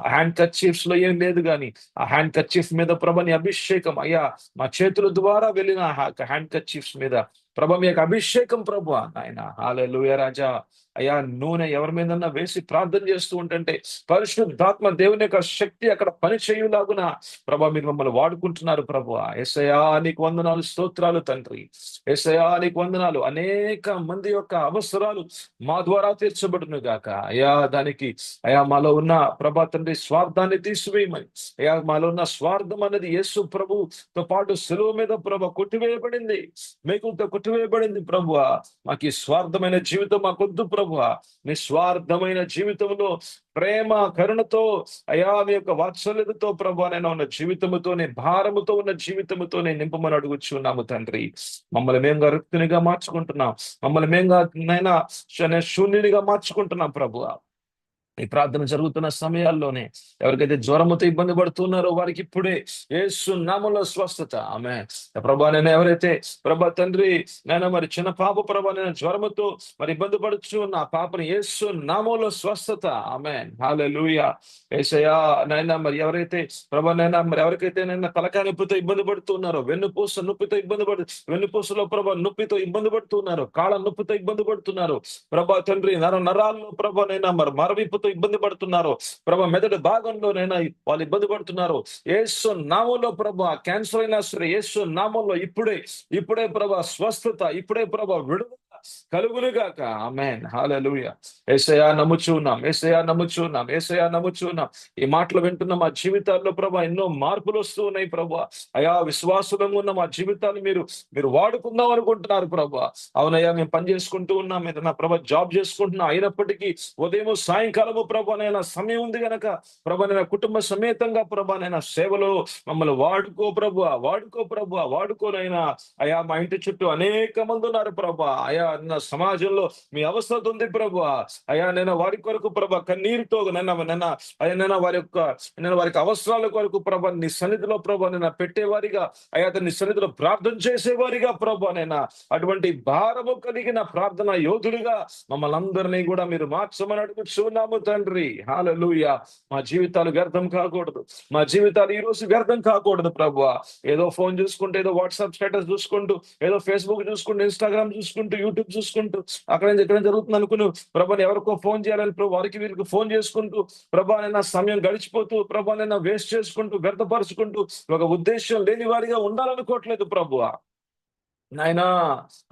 హ్యాండ్ కర్చీఫ్స్ లో ఏం లేదు గాని ఆ హ్యాండ్ కర్చీఫ్ మీద ప్రభు నీ అభిషేకం అయ్యా మా చేతుల ద్వారా వెళ్ళిన హ్యాండ్ కర్చీఫ్స్ మీద ప్రభు మీ యొక్క అభిషేకం ప్రభువా నాయన. హల్లెలూయా రాజా. అయ్యా నూనె ఎవరి మీదన్నా వేసి ప్రార్థన చేస్తూ ఉంటుంటే పరిశుద్ధాత్మ దేవుని యొక్క శక్తి అక్కడ పని చేయులాగున ప్రభా మీరు మమ్మల్ని వాడుకుంటున్నారు ప్రభువా. యేసయ్యా నీకు వందనాలు, స్తోత్రాలు తండ్రి. యేసయ్యా నీకు వందనాలు. అనేక మంది యొక్క అవసరాలు మా ద్వారా తీర్చబడును గాక. దానికి మాలో ఉన్న ప్రభా తండ్రి స్వార్థాన్ని తీసివేయమని మాలో ఉన్న స్వార్థం అనేది యేసు ప్రభుతో పాటు శిలువ మీద కొట్టివేయబడింది. మేకులతో కొట్టివేయబడింది ప్రభువా. మాకు ఈ స్వార్థమైన జీవితం మాకొద్దు ప్రభువా నిస్వార్థమైన జీవితంలో ప్రేమ కరుణతో అయా మీ యొక్క వాత్సల్యతతో ప్రభా నేను ఉన్న జీవితముతోనే భారముతో ఉన్న జీవితముతోనే నింపమని అడుగుచున్నాము తండ్రి. మమ్మల్ని మేము రిక్తునిగా మార్చుకుంటున్నాం. మమ్మల్ని మేము నైనా శూన్యునిగా మార్చుకుంటున్నాం ప్రభువా. ఈ ప్రార్థన జరుగుతున్న సమయాల్లోనే ఎవరికైతే జ్వరముతో ఇబ్బంది పడుతున్నారో వారికి ఇప్పుడే యేసు నామములో స్వస్థత. ఆమేన్. ప్రభా నేను ఎవరైతే ప్రభా తండ్రి నేను మరి చిన్న పాప ప్రభా నేను జ్వరముతో మరి ఇబ్బంది పడుచు నా పాపని యేసు నామములో స్వస్థత. ఆమేన్. హల్లెలూయా. యేసయ్యా నైనా మరి ఎవరైతే ప్రభా నైనా మరి ఎవరికైతే నైనా తలకాయ నొప్పితో ఇబ్బంది పడుతున్నారో, వెన్నుపూస నొప్పితో వెన్నుపూసలో ప్రభా నొప్పితో ఇబ్బంది పడుతున్నారు, కాళ్ళ నొప్పితో ఇబ్బంది పడుతున్నారు ప్రభా తండ్రి, నరాల్లో ప్రభా నైనా మరి మరవిప్పుతో ఇబ్బంది పడుతున్నారు ప్రభా, మెదడు భాగంలోనైనా వాళ్ళు ఇబ్బంది పడుతున్నారు. యేసు నామములో ప్రభా క్యాన్సర్ అయినా సరే యేసు నామములో ఇప్పుడే ప్రభా స్వస్థత, ఇప్పుడే ప్రభా విడుదల కలుగునుగాక. ఆమేన్. హల్లెలూయా. యేసయ్యా నమ్ముచున్నాం, యేసయ్యా నమ్ముచున్నాం, యేసయ్యా నమ్ముచున్నాం. ఈ మాటలు వింటున్న మా జీవితాల్లో ప్రభా ఎన్నో మార్పులు వస్తూ ఉన్నాయి ప్రభా. అయా విశ్వాసంగా ఉన్న మా జీవితాన్ని మీరు వాడుకుందాం అనుకుంటున్నారు ప్రభా. అవునయ్యా మేము పని చేసుకుంటూ ఉన్నాం, నా ప్రభా జాబ్ చేసుకుంటున్నాం, అయినప్పటికీ ఉదయం సాయంకాలము ప్రభా నైనా సమయం ఉంది గనక ప్రభా నైనా కుటుంబ సమేతంగా ప్రభా నైనా సేవలో మమ్మల్ని వాడుకో ప్రభా వాడుకోనైనా. అయా మా ఇంటి చుట్టూ అనేక మంది ఉన్నారు ప్రభా. అయా నా సమాజంలో మీ అవసరం ఉంది ప్రభా. అయా నేను వారి కొరకు ప్రభా కన్నీరుతో అయ్యా వారికి అవసరాల కొరకు ప్రభా నీ సన్నిధిలో ప్రభా నేను పెట్టేవారిగా అయా నీ సన్నిధిలో ప్రార్థన చేసేవారిగా ప్రభా నేను అటువంటి భారము కలిగిన ప్రార్థన యోధులుగా మమ్మల్ని అందరినీ కూడా మీరు మార్చమని అడుగుచున్నాము తండ్రి. హల్లెలూయా. మా జీవితాలు వ్యర్థం కాకూడదు, మా జీవితాలు ఈ రోజు వ్యర్థం కాకూడదు ప్రభువా. ఏదో ఫోన్ చూసుకుంటూ, ఏదో వాట్సాప్ స్టేటస్ చూసుకుంటూ, ఏదో ఫేస్బుక్ చూసుకుంటూ, ఇన్స్టాగ్రామ్ చూసుకుంటూ, యూట్యూబ్ చూసుకుంటూ అక్కడ జరుగుతుంది అనుకుని ప్రభాని ఎవరికో ఫోన్ చేయాలని ప్రభు వారికి వీరికి ఫోన్ చేసుకుంటూ ప్రభా నైనా సమయం గడిచిపోతూ ప్రభా నైనా వేస్ట్ చేసుకుంటూ వ్యర్థపరుచుకుంటూ ఒక ఉద్దేశం లేని వారిగా ఉండాలనుకోవట్లేదు ప్రభువా. నాయనా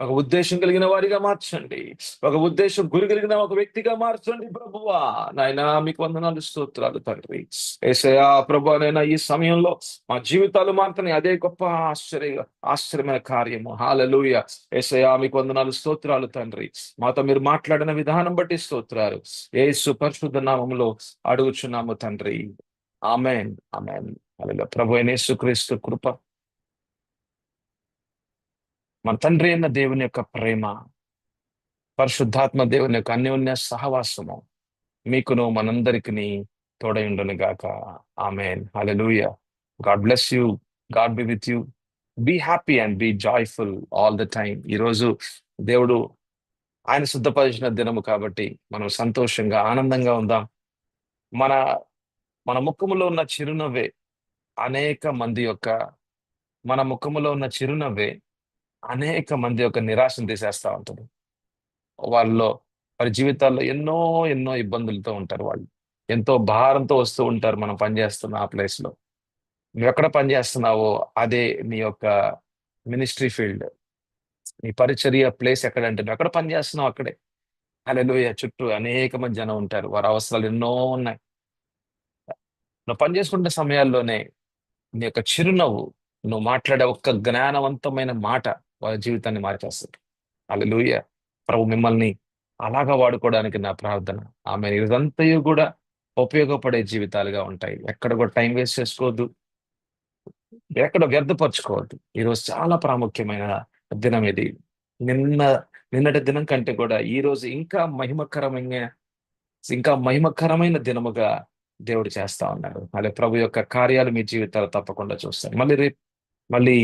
ఒక ఉద్దేశం కలిగిన వారిగా మార్చండి, ఒక ఉద్దేశం గురి కలిగిన ఒక వ్యక్తిగా మార్చండి ప్రభువా. నాయనా మీకు వందనాలు స్తోత్రాలు తండ్రి. యేసయ్యా ప్రభువా నైనా ఈ సమయంలో మా జీవితాలు మారుతున్నాయి, అదే గొప్ప ఆశ్చర్యమైన కార్యము. హల్లెలూయా. యేసయ్యా మీకు వందనాలు స్తోత్రాలు తండ్రి. మాతో మీరు మాట్లాడిన విధానం బట్టి స్తోత్రాలు. యేసు పరిశుద్ధ నామములో అడుగుచున్నాము తండ్రి. ఆమేన్. ఆమేన్. హల్లెలూయా. ప్రభువైన యేసుక్రీస్తు కృప, మన తండ్రి అయిన దేవుని యొక్క ప్రేమ, పరిశుద్ధాత్మ దేవుని యొక్క అన్యోన్య సహవాసము మీకును మనందరికీ తోడైండును గాక. ఆమేన్. హల్లెలూయా. God bless you. God be with you. Be happy and be joyful all the time. ఈరోజు దేవుడు ఆయన శుద్ధపరిచిన దినము కాబట్టి మనం సంతోషంగా ఆనందంగా ఉందాం. మన మన ముఖములో ఉన్న చిరునవ్వే అనేక మంది యొక్క మన ముఖములో ఉన్న చిరునవ్వే అనేక మంది యొక్క నిరాశను తీసేస్తా ఉంటుంది. వాళ్ళలో వారి జీవితాల్లో ఎన్నో ఎన్నో ఇబ్బందులతో ఉంటారు. వాళ్ళు ఎంతో భారంతో వస్తూ ఉంటారు. మనం పనిచేస్తున్న ఆ ప్లేస్ లో, నువ్వు ఎక్కడ పనిచేస్తున్నావో అదే నీ యొక్క మినిస్ట్రీ ఫీల్డ్, నీ పరిచర్య ప్లేస్ ఎక్కడంటే నువ్వు ఎక్కడ పనిచేస్తున్నావు అక్కడే. హల్లెలూయా. చుట్టూ అనేక మంది జనం ఉంటారు, వారి అవసరాలు ఎన్నో ఉన్నాయి. నువ్వు పనిచేసుకుంటే సమయాల్లోనే నీ యొక్క చిరునవ్వు, నువ్వు మాట్లాడే ఒక్క జ్ఞానవంతమైన మాట వారి జీవితాన్ని మార్చేస్తుంది. హల్లెలూయా. ప్రభు మిమ్మల్ని అలాగా వాడుకోవడానికి నా ప్రార్థన. ఆమె ఇదంతయు కూడా ఉపయోగపడే జీవితాలుగా ఉంటాయి. ఎక్కడ కూడా టైం వేస్ట్ చేసుకోవద్దు, ఎక్కడ వ్యర్థపరచుకోవద్దు. ఈరోజు చాలా ప్రాముఖ్యమైన దినం ఇది. నిన్నటి దినం కంటే కూడా ఈ రోజు ఇంకా మహిమకరమైన దినముగా దేవుడు చేస్తా ఉన్నాడు. అలాగే ప్రభు యొక్క కార్యాలు మీ జీవితాలు తప్పకుండా చూస్తాయి. మళ్ళీ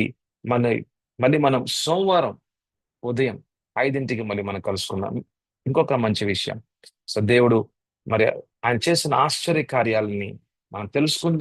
మన మళ్ళీ మనం సోమవారం ఉదయం 5ంటికి మళ్ళీ మనం కలుసుకుందాం. ఇంకొక మంచి విషయం, సో దేవుడు మరి ఆయన చేసిన ఆశ్చర్య కార్యాలని మనం తెలుసుకుందాం.